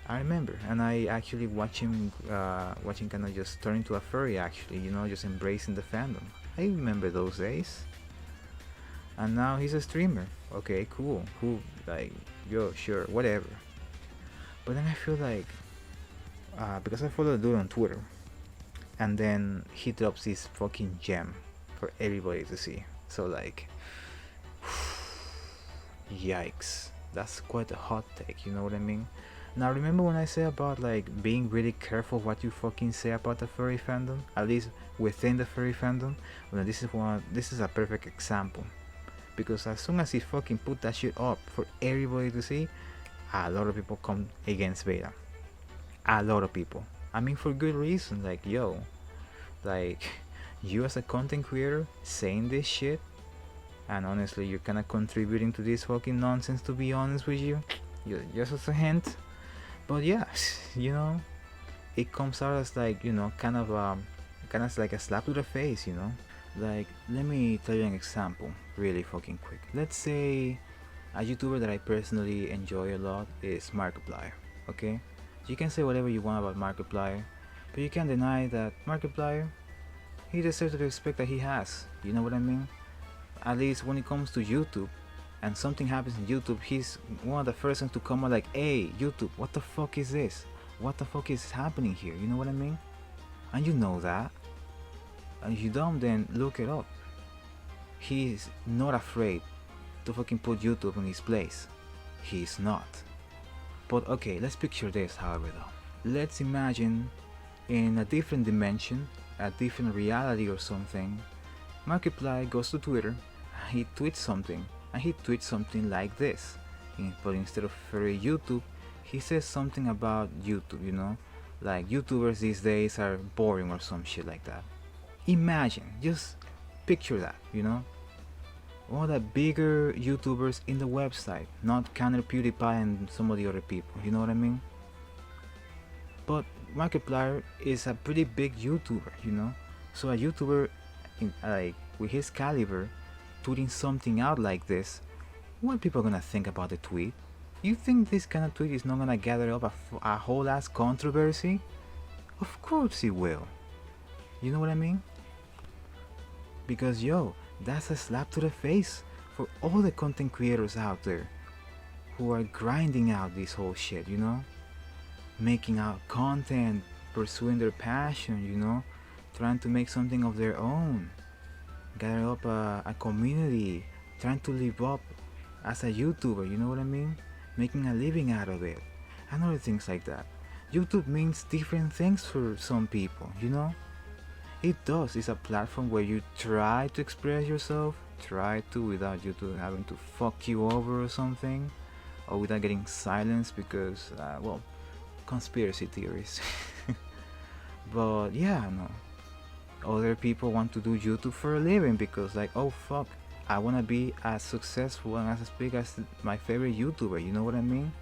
I remember, and I actually watched him kind of just turn into a furry, actually, you know, just embracing the fandom. I remember those days. And now he's a streamer. Okay, cool, like, yo, sure, whatever. But then I feel like, because I follow the dude on Twitter, and then he drops this fucking gem for everybody to see. So like, yikes, that's quite a hot take, you know what I mean? Now remember when I say about like being really careful what you fucking say about the furry fandom, at least within the furry fandom? Well, this is a perfect example, because as soon as he fucking put that shit up for everybody to see, a lot of people come against Beta. A lot of people. I mean, for good reason. Like, yo, like, you as a content creator saying this shit, and honestly you're kind of contributing to this fucking nonsense, to be honest with you. Just as a hint. But yeah, you know, it comes out as like, you know, kind of like a slap to the face, you know. Like, let me tell you an example really fucking quick. Let's say a YouTuber that I personally enjoy a lot is Markiplier. Okay, you can say whatever you want about Markiplier, but you can't deny that Markiplier, he deserves the respect that he has, you know what I mean? At least when it comes to YouTube, and something happens in YouTube, he's one of the first ones to come out like, hey, YouTube, what the fuck is this? What the fuck is happening here? You know what I mean? And you know that. And if you don't, then look it up. He's not afraid to fucking put YouTube in his place. He's not. But okay, let's picture this, however, though. Let's imagine in a different dimension, a different reality or something, Markiplier goes to Twitter, he tweets something, and he tweets something like this. But instead of Furry YouTube, he says something about YouTube, you know? Like, YouTubers these days are boring or some shit like that. Imagine, just picture that, you know? One of the bigger YouTubers in the website, not counter PewDiePie and some of the other people, you know what I mean? But Markiplier is a pretty big YouTuber, you know? So a YouTuber like with his caliber tweeting something out like this, what people gonna think about the tweet? You think this kind of tweet is not gonna gather up a whole ass controversy? Of course it will. You know what I mean? Because yo, that's a slap to the face for all the content creators out there who are grinding out this whole shit, you know? Making out content, pursuing their passion, you know? Trying to make something of their own. Gather up a community, trying to live up as a YouTuber, you know what I mean? Making a living out of it, and other things like that. YouTube means different things for some people, you know? It does. It's a platform where you try to express yourself, without YouTube having to fuck you over or something, or without getting silenced because, well, conspiracy theories. But yeah, no. Other people want to do YouTube for a living because like, oh fuck, I want to be as successful and as big as my favorite YouTuber, you know what I mean?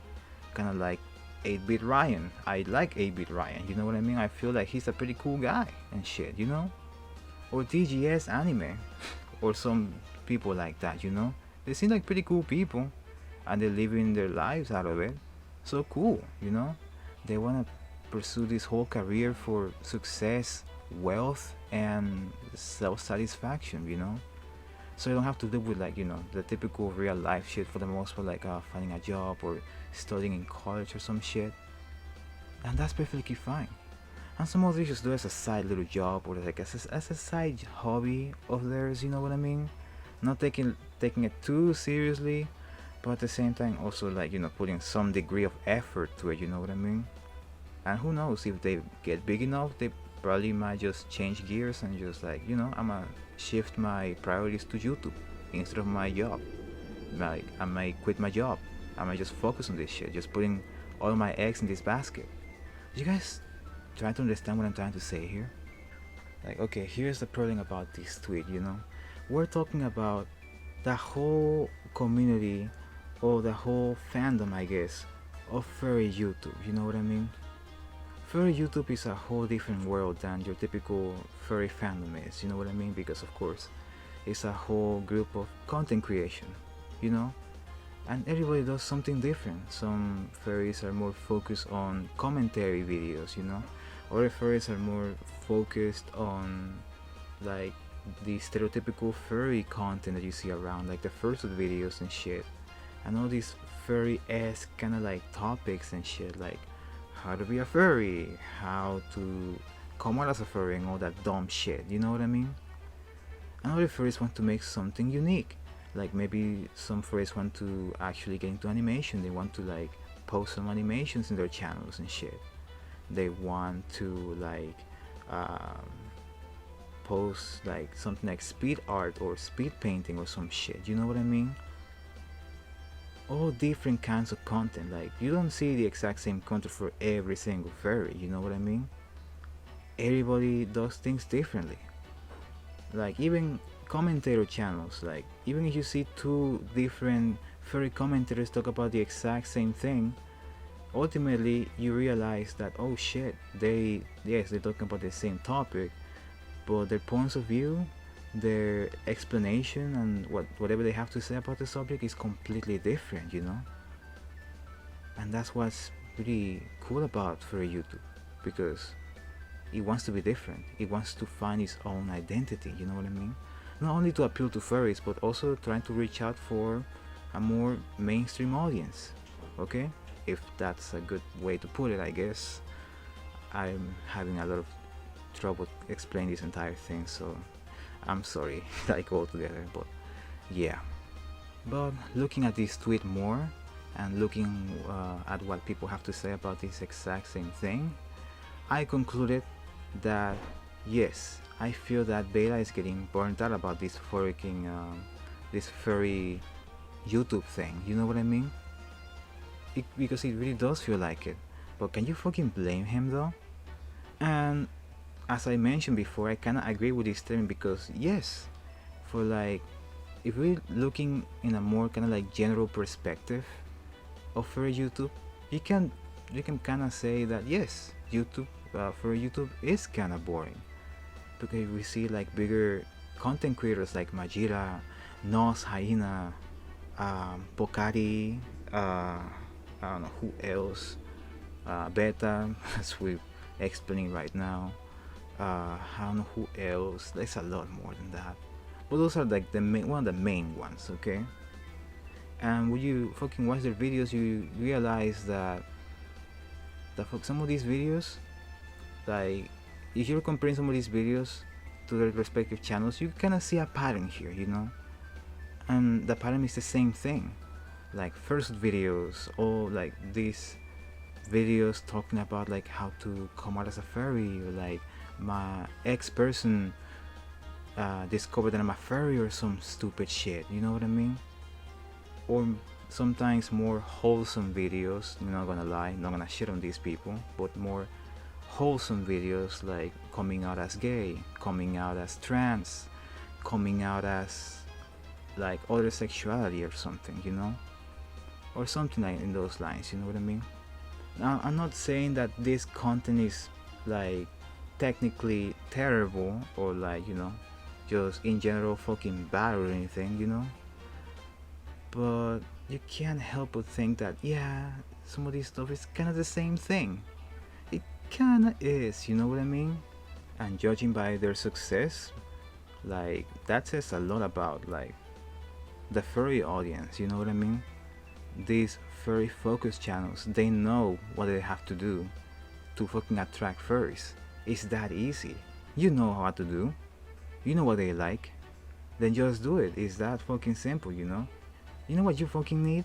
Kind of like 8-Bit Ryan. I like 8-Bit Ryan, you know what I mean? I feel like he's a pretty cool guy and shit, you know? Or TGS Anime, or some people like that, you know? They seem like pretty cool people, and they're living their lives out of it. So cool, you know? They want to pursue this whole career for success, wealth, and self-satisfaction, you know? So you don't have to live with, like, you know, the typical real life shit for the most part, like finding a job or studying in college or some shit. And that's perfectly fine. And some others just do it as a side little job, or like as a side hobby of theirs, you know what I mean? Not taking it too seriously, but at the same time also, like, you know, putting some degree of effort to it, you know what I mean? And who knows, if they get big enough, they probably might just change gears and just, like, you know, I'ma shift my priorities to YouTube instead of my job. Like, I might quit my job. I might just focus on this shit, just putting all my eggs in this basket. You guys trying to understand what I'm trying to say here? Like, okay, here's the problem about this tweet, you know? We're talking about the whole community, or the whole fandom, I guess, of Furry YouTube, you know what I mean? Furry YouTube is a whole different world than your typical furry fandom is, you know what I mean? Because of course, it's a whole group of content creation, you know? And everybody does something different. Some furries are more focused on commentary videos, you know? Other furries are more focused on, like, the stereotypical furry content that you see around, like the fursuit videos and shit. And all these furry-esque kind of like topics and shit, like how to be a furry, how to come out as a furry, and all that dumb shit, you know what I mean? And other furries want to make something unique. Like maybe some furries want to actually get into animation. They want to, like, post some animations in their channels and shit. They want to, like, post like something like speed art or speed painting or some shit, you know what I mean? All different kinds of content. Like, you don't see the exact same content for every single furry, you know what I mean? Everybody does things differently. Like, even commentator channels, like, even if you see two different furry commentators talk about the exact same thing, ultimately you realize that, oh shit, they're talking about the same topic, but their points of view, their explanation, and whatever they have to say about the subject is completely different, you know? And that's what's pretty cool about Furry YouTube, because it wants to be different. It wants to find its own identity, you know what I mean? Not only to appeal to furries, but also trying to reach out for a more mainstream audience, okay? If that's a good way to put it, I guess. I'm having a lot of trouble explaining this entire thing, so I'm sorry, like, altogether, but yeah. But looking at this tweet more, and looking at what people have to say about this exact same thing, I concluded that yes, I feel that Beta is getting burnt out about this this furry YouTube thing, you know what I mean? Because it really does feel like it. But can you fucking blame him though? And as I mentioned before, I kinda agree with this statement, because yes, for, like, if we're looking in a more kinda like general perspective of Furry YouTube, you can kinda say that yes, YouTube, Furry YouTube is kinda boring, because we see like bigger content creators like Majira, Nos, Hyena, Pokari, I don't know who else, Beta, as we're explaining right now. I don't know who else. There's a lot more than that, but those are like one of the main ones, okay? And when you fucking watch their videos, you realize that some of these videos, like, if you're comparing some of these videos to their respective channels, you kind of see a pattern here, you know? And the pattern is the same thing, like first videos, or like these videos talking about like how to come out as a furry, or like my ex-person discovered that I'm a furry, or some stupid shit, you know what I mean? Or sometimes more wholesome videos, I'm not gonna lie, not gonna shit on these people, but more wholesome videos like coming out as gay, coming out as trans, coming out as like other sexuality or something, you know, or something like in those lines, you know what I mean? Now, I'm not saying that this content is like technically terrible or like, you know, just in general fucking bad or anything, you know, but you can't help but think that, yeah, some of this stuff is kind of the same thing. It kind of is, you know what I mean? And judging by their success, like that says a lot about like the furry audience, you know what I mean? These furry focus channels, they know what they have to do to fucking attract furries. It's that easy. You know what to do. You know what they like. Then just do it. It's that fucking simple, you know? You know what you fucking need?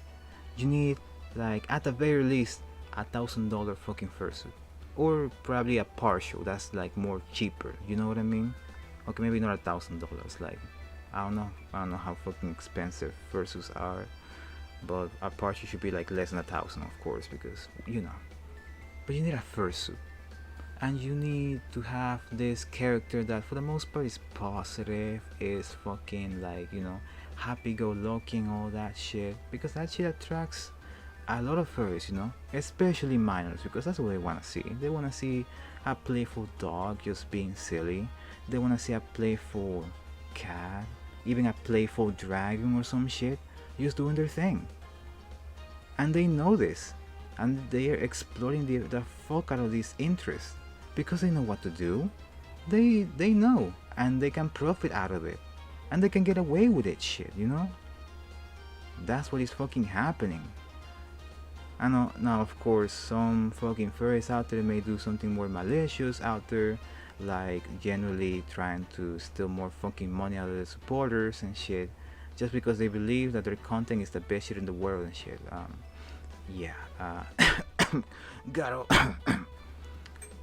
You need, like, at the very least, $1,000 fucking fursuit. Or probably a partial that's like more cheaper, you know what I mean? Okay, maybe not $1,000, like, I don't know how fucking expensive fursuits are, but a partial should be like less than 1,000, of course, because, you know. But you need a fursuit. And you need to have this character that for the most part is positive, is fucking like, you know, happy-go-lucky and all that shit, because that shit attracts a lot of furries, you know, especially minors, because that's what they want to see. They want to see a playful dog just being silly. They want to see a playful cat, even a playful dragon or some shit, just doing their thing. And they know this, and they are exploring the fuck out of this interest because they know what to do. They know, and they can profit out of it, and they can get away with it shit, you know. That's what is fucking happening. I know now, of course, some fucking furries out there may do something more malicious out there, like generally trying to steal more fucking money out of the supporters and shit, just because they believe that their content is the best shit in the world and shit. Yeah, gotta.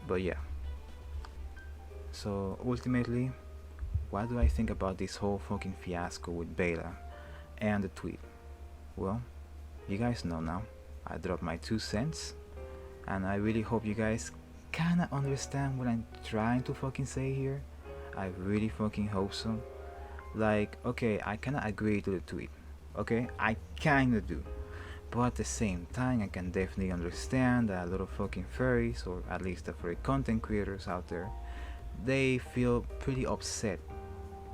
But yeah. So ultimately, what do I think about this whole fucking fiasco with Beta and the tweet? Well, you guys know now. I dropped my 2 cents, and I really hope you guys kinda understand what I'm trying to fucking say here. I really fucking hope so. Like, okay, I kinda agree to the tweet. Okay, I kinda do. But at the same time, I can definitely understand that a lot of fucking furries, or at least the furry content creators out there, they feel pretty upset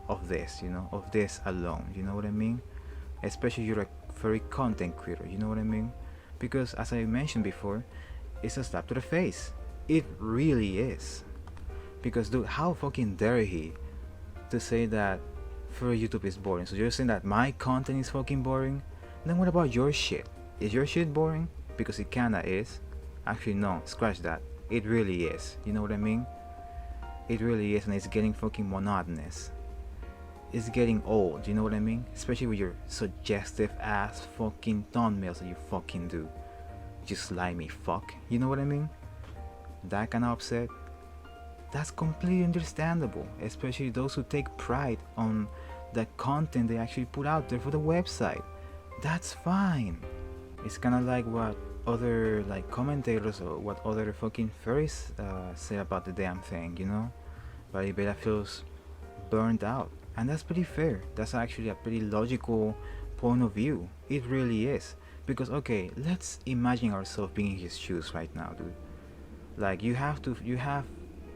of this, you know, of this alone, you know what I mean? Especially you're a furry content creator, you know what I mean? Because as I mentioned before, it's a slap to the face. It really is. Because dude, how fucking dare he to say that Furry YouTube is boring? So you're saying that my content is fucking boring? Then what about your shit? Is your shit boring? Because it kinda is. Actually no, scratch that. It really is. You know what I mean? It really is, and it's getting fucking monotonous. It's getting old, you know what I mean? Especially with your suggestive ass fucking thumbnails that you fucking do. You slimy fuck, you know what I mean? That kind of upset. That's completely understandable, especially those who take pride on the content they actually put out there for the website. That's fine. It's kind of like what other like commentators or what other fucking furries say about the damn thing, you know? But Beta feels burned out. And that's pretty fair. That's actually a pretty logical point of view. It really is. Because okay, let's imagine ourselves being in his shoes right now, dude. Like you have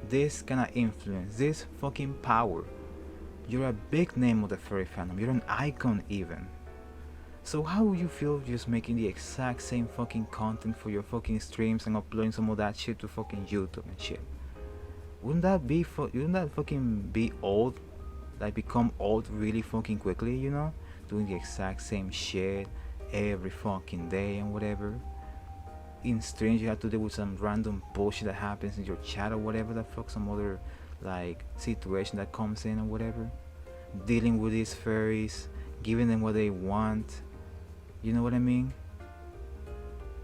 this kind of influence, this fucking power. You're a big name of the furry fandom. You're an icon even. So how would you feel just making the exact same fucking content for your fucking streams and uploading some of that shit to fucking YouTube and shit? Wouldn't that fucking be old? Like become old really fucking quickly, you know? Doing the exact same shit every fucking day and whatever. In streams you have to deal with some random bullshit that happens in your chat or whatever the fuck, some other like situation that comes in or whatever. Dealing with these furries, giving them what they want. You know what I mean?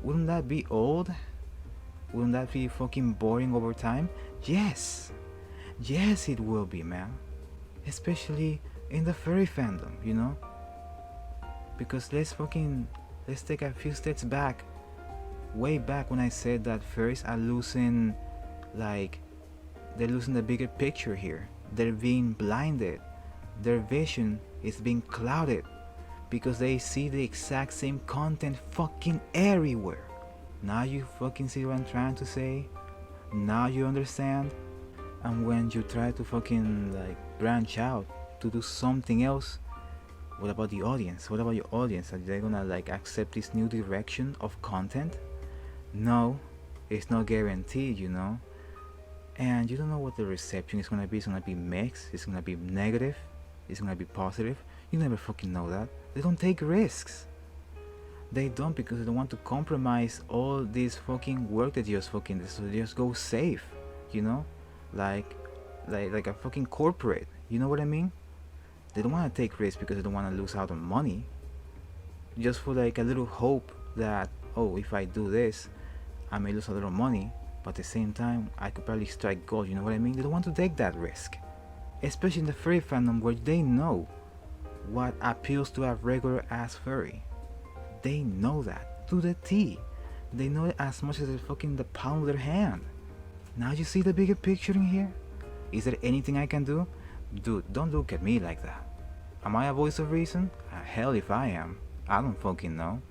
Wouldn't that be old? Wouldn't that be fucking boring over time? Yes! Yes it will be, man. Especially in the furry fandom, you know? Because let's take a few steps back. Way back when I said that furries are losing, like, they're losing the bigger picture here. They're being blinded. Their vision is being clouded because they see the exact same content fucking everywhere. Now you fucking see what I'm trying to say? Now you understand? And when you try to fucking like branch out to do something else, what about the audience? What about your audience? Are they gonna like accept this new direction of content? No, it's not guaranteed, you know. And you don't know what the reception is gonna be. It's gonna be mixed, it's gonna be negative, it's gonna be positive. You never fucking know that. They don't take risks. They don't, because they don't want to compromise all this fucking work that you just fucking do. So they just go safe, you know? Like a fucking corporate. You know what I mean? They don't want to take risks because they don't want to lose out on money. Just for like a little hope that, oh, if I do this, I may lose a little money, but at the same time, I could probably strike gold. You know what I mean? They don't want to take that risk. Especially in the furry fandom, where they know what appeals to a regular ass furry. They know that to the T. They know it as much as it's fucking the palm of their hand. Now you see the bigger picture in here? Is there anything I can do? Dude, don't look at me like that. Am I a voice of reason? Hell if I am. I don't fucking know.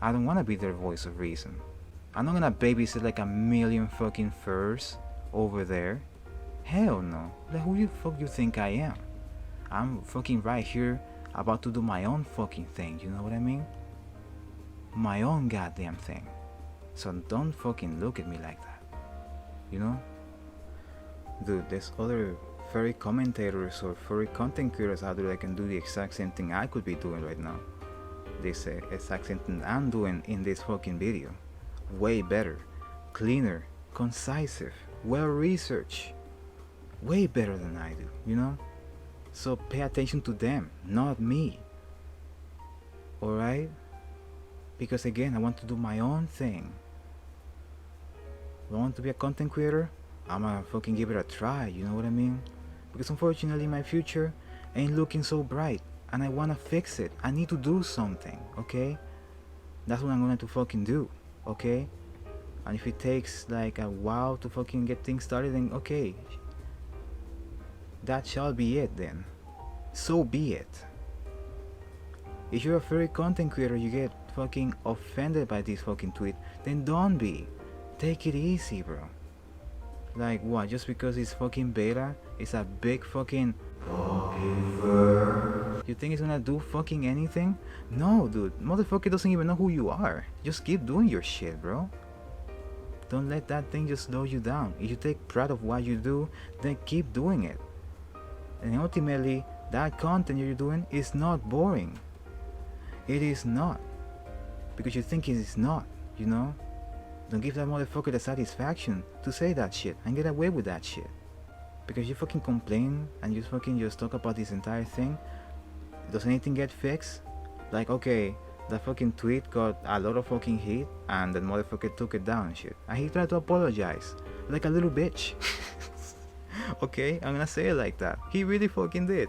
I don't wanna be their voice of reason. I'm not gonna babysit like a million fucking furs over there. Hell no. Like who the fuck you think I am? I'm fucking right here about to do my own fucking thing, you know what I mean? My own goddamn thing. So don't fucking look at me like that. You know? Dude, there's other furry commentators or furry content creators out there that can do the exact same thing I could be doing right now. This exact same thing I'm doing in this fucking video. Way better, cleaner, concisive, well researched. Way better than I do, you know? So pay attention to them, not me. Alright? Because again, I want to do my own thing. I want to be a content creator, I'm gonna fucking give it a try, you know what I mean? Because unfortunately my future ain't looking so bright, and I wanna fix it. I need to do something, okay? That's what I'm going to fucking do, okay? And if it takes like a while to fucking get things started, then okay. That shall be it then. So be it. If you're a furry content creator, you get fucking offended by this fucking tweet, then don't be. Take it easy, bro. Like what? Just because it's fucking beta, it's a big fucking fur. You think it's gonna do fucking anything? No, dude. Motherfucker doesn't even know who you are. Just keep doing your shit, bro. Don't let that thing just slow you down. If you take pride of what you do, then keep doing it. And ultimately, that content you're doing is not boring. It is not. Because you think it is not, you know? Don't give that motherfucker the satisfaction to say that shit and get away with that shit. Because you fucking complain and you fucking just talk about this entire thing. Does anything get fixed? Like, okay, that fucking tweet got a lot of fucking heat and that motherfucker took it down and shit. And he tried to apologize. Like a little bitch. Okay, I'm gonna say it like that. He really fucking did.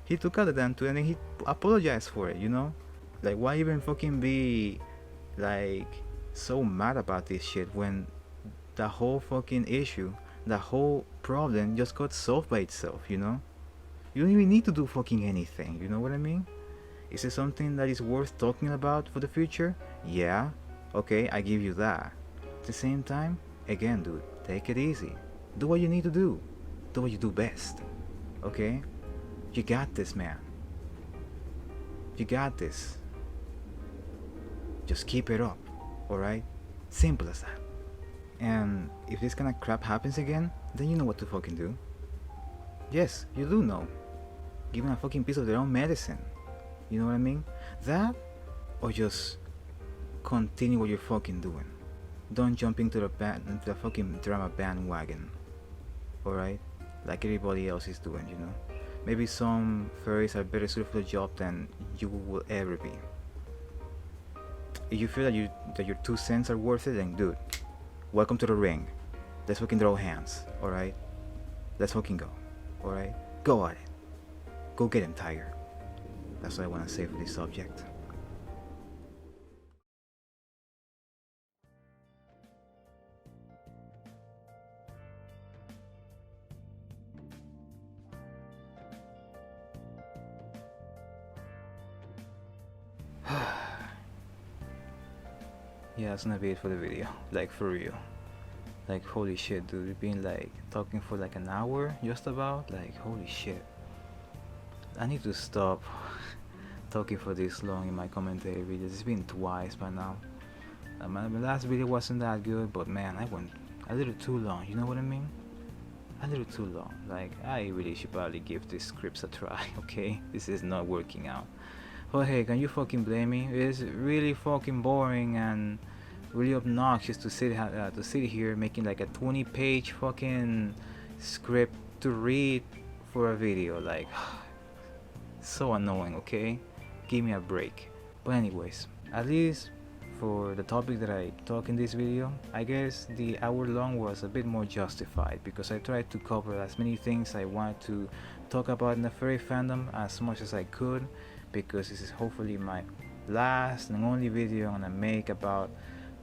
He took out the damn tweet and then he apologized for it, you know? Like, why even fucking be like so mad about this shit when the whole fucking issue, the whole problem just got solved by itself, you know? You don't even need to do fucking anything, you know what I mean? Is it something that is worth talking about for the future? Yeah, okay, I give you that. At the same time, again, dude, take it easy. Do what you need to do. Do what you do best, okay? You got this, man. You got this. Just keep it up, alright? Simple as that. And if this kind of crap happens again, then you know what to fucking do. Yes, you do know. Give them a fucking piece of their own medicine. You know what I mean? That, or just continue what you're fucking doing. Don't jump into the fucking drama bandwagon. Alright? Like everybody else is doing, you know? Maybe some furries are better suited for the job than you will ever be. If you feel that your 2 cents are worth it, then dude, welcome to the ring. Let's fucking throw hands, alright? Let's fucking go, alright? Go at it. Go get him, Tiger. That's what I want to say for this subject. yeah, that's gonna be it for the video. Like, for real. Like, holy shit, dude. We've been like talking for like an hour, just about. Like, holy shit. I need to stop talking for this long in my commentary videos. It's been twice by now. My last video wasn't that good, but man, I went a little too long. You know what I mean? A little too long. Like, I really should probably give these scripts a try. Okay, this is not working out. But hey, can you fucking blame me? It's really fucking boring and really obnoxious to sit here making like a 20-page fucking script to read for a video. Like, so annoying. Okay, give me a break. But anyways, at least for the topic that I talk in this video, I guess the hour long was a bit more justified because I tried to cover as many things I wanted to talk about in the furry fandom as much as I could, because this is hopefully my last and only video I'm gonna make about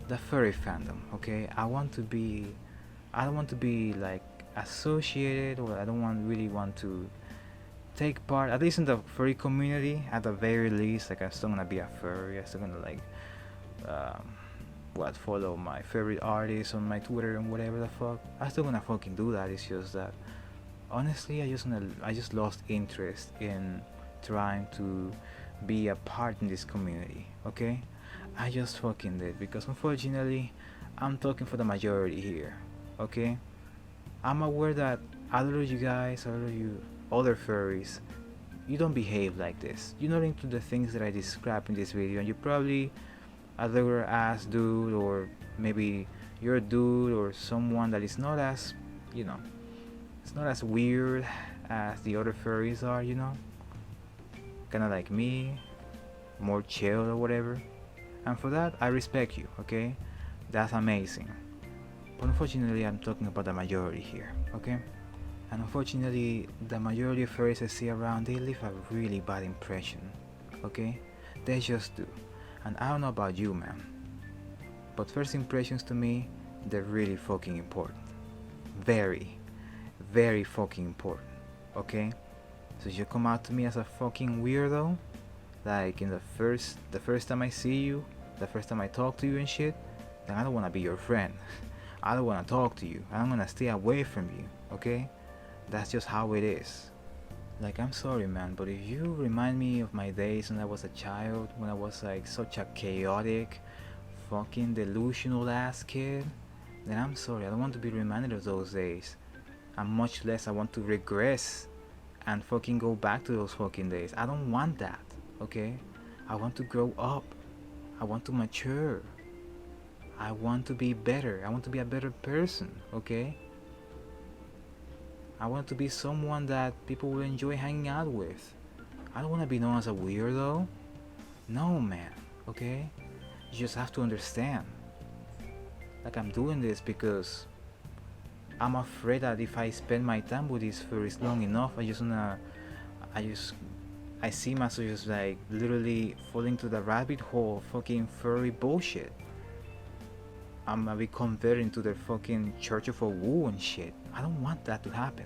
the furry fandom. Okay, I don't want to be like associated, or I don't really want to take part, at least in the furry community, at the very least. Like, I'm still gonna be a furry. I'm still gonna like follow my favorite artists on my Twitter and whatever the fuck. I'm still gonna fucking do that. It's just that honestly, I just lost interest in trying to be a part in this community. Okay, I just fucking did, because unfortunately I'm talking for the majority here. Okay, I'm aware that a lot of you guys, a lot of you other furries, you don't behave like this. You're not into the things that I describe in this video, and you probably other ass dude, or maybe you're a dude or someone that is not as, you know, it's not as weird as the other furries are, you know, kind of like me, more chill or whatever. And for that, I respect you. Okay, that's amazing. But unfortunately, I'm talking about the majority here. Okay, and unfortunately, the majority of furries I see around, they leave a really bad impression. Okay, they just do. And I don't know about you, man, but first impressions to me, they're really fucking important. Very, very fucking important. Okay, so you come out to me as a fucking weirdo, like in the first time I see you, the first time I talk to you and shit, then I don't want to be your friend. I don't want to talk to you. I'm gonna stay away from you. Okay, that's just how it is. Like, I'm sorry, man, but if you remind me of my days when I was a child, when I was like such a chaotic, fucking delusional ass kid, then I'm sorry, I don't want to be reminded of those days. And much less I want to regress and fucking go back to those fucking days. I don't want that. Okay, I want to grow up. I want to mature. I want to be better. I want to be a better person. Okay, I want to be someone that people will enjoy hanging out with. I don't want to be known as a weirdo. No, man. Okay, you just have to understand. Like, I'm doing this because I'm afraid that if I spend my time with these furries long enough, I see myself just like literally falling to the rabbit hole of fucking furry bullshit. I'm gonna be converted into the fucking Church of a Woo and shit. I don't want that to happen.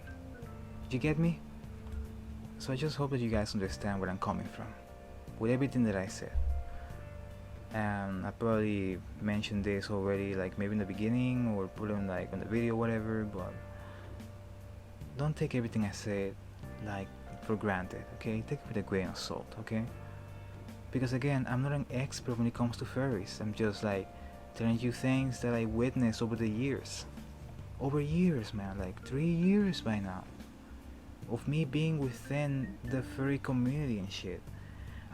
You get me? So I just hope that you guys understand where I'm coming from with everything that I said. And I probably mentioned this already, like maybe in the beginning or put on like on the video, whatever, but don't take everything I said like for granted. Okay, take it with a grain of salt. Okay, because again, I'm not an expert when it comes to furries. I'm just like telling you things that I witnessed over the years. Over years, man, like 3 years by now, of me being within the furry community and shit.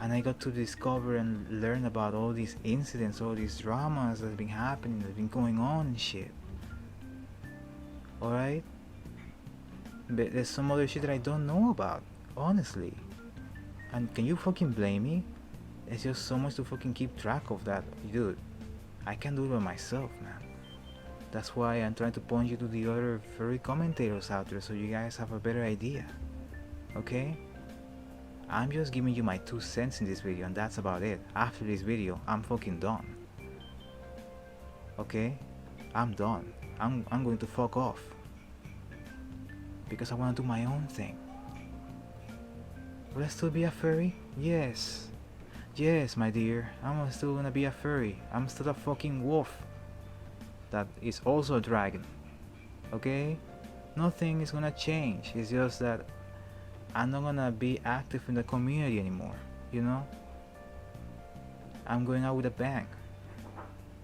And I got to discover and learn about all these incidents, all these dramas that's been happening, that's been going on and shit. Alright? But there's some other shit that I don't know about, honestly. And can you fucking blame me? It's just so much to fucking keep track of that, dude. I can't do it by myself, man. That's why I'm trying to point you to the other furry commentators out there so you guys have a better idea. Okay? I'm just giving you my 2 cents in this video, and that's about it. After this video, I'm fucking done. Okay? I'm done. I'm going to fuck off. Because I want to do my own thing. Will I still be a furry? Yes. Yes, my dear, I'm still gonna be a furry. I'm still a fucking wolf that is also a dragon. Okay? Nothing is gonna change. It's just that I'm not gonna be active in the community anymore, you know? I'm going out with a bang.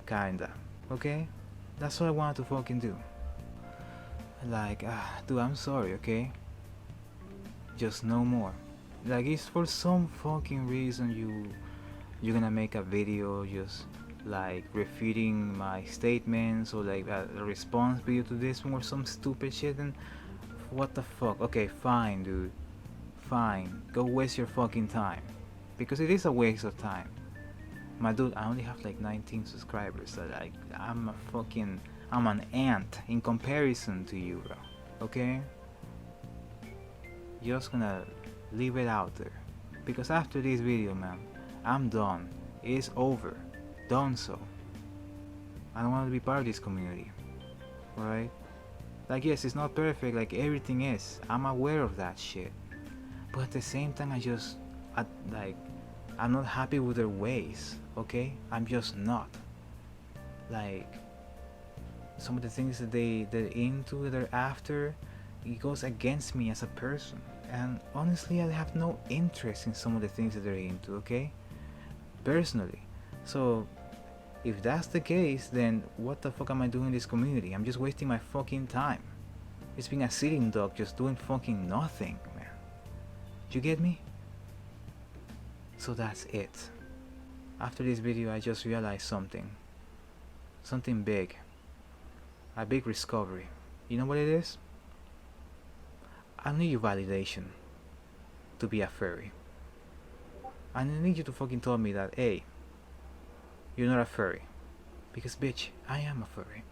Kinda. Okay? That's what I wanted to fucking do. Like, dude, I'm sorry, okay? Just no more. Like, it's for some fucking reason you're gonna make a video just like refuting my statements, or like a response video to this one or some stupid shit, and what the fuck? Okay, fine, dude. Fine. Go waste your fucking time. Because it is a waste of time. My dude, I only have like 19 subscribers, so like I'm an ant in comparison to you, bro. Okay? Just gonna leave it out there. Because after this video, man, I'm done. It's over. Done so. I don't want to be part of this community. Alright? Like, yes, it's not perfect like everything is. I'm aware of that shit. But at the same time, I'm not happy with their ways. Okay? I'm just not. Like, some of the things that they're into, they're after, it goes against me as a person. And honestly, I have no interest in some of the things that they're into, okay? Personally. So, if that's the case, then what the fuck am I doing in this community? I'm just wasting my fucking time. It's being a sitting duck just doing fucking nothing, man. Do you get me? So that's it. After this video, I just realized something. Something big. A big discovery. You know what it is? I need your validation to be a furry. I need you to fucking tell me that, hey, you're not a furry. Because bitch, I am a furry.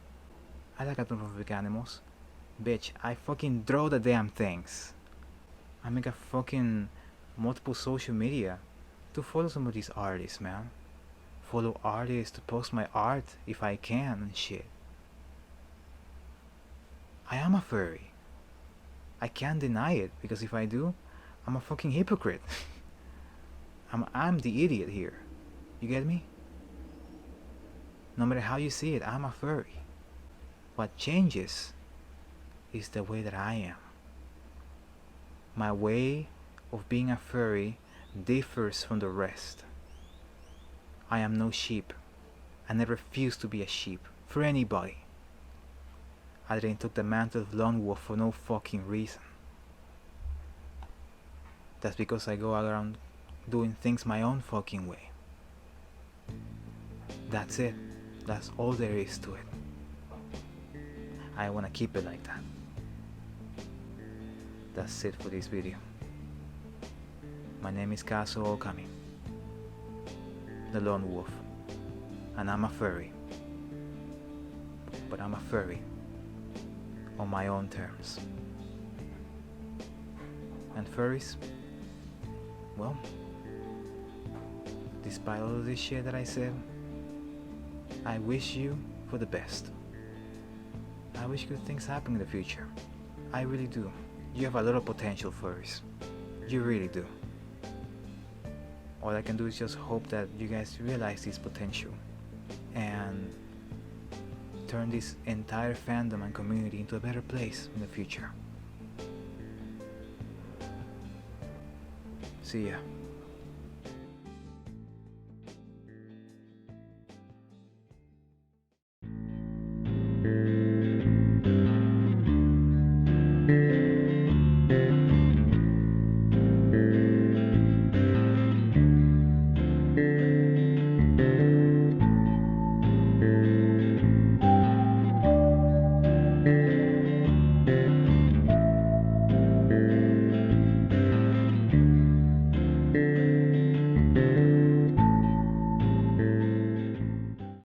I like anthropomorphic animals. Bitch, I fucking draw the damn things. I make a fucking multiple social media to follow some of these artists, man. Follow artists, to post my art if I can and shit. I am a furry. I can't deny it, because if I do, I'm a fucking hypocrite. I'm the idiot here. You get me? No matter how you see it, I'm a furry. What changes is the way that I am. My way of being a furry differs from the rest. I am no sheep, and I refuse to be a sheep for anybody. I didn't took the mantle of lone wolf for no fucking reason. That's because I go around doing things my own fucking way. That's it. That's all there is to it. I wanna keep it like that. That's it for this video. My name is Kaso Okami, the lone wolf, and I'm a furry. But I'm a furry on my own terms. And furries, well, despite all of this shit that I said, I wish you for the best. I wish good things happen in the future. I really do. You have a lot of potential, furries. You really do. All I can do is just hope that you guys realize this potential and turn this entire fandom and community into a better place in the future. See ya.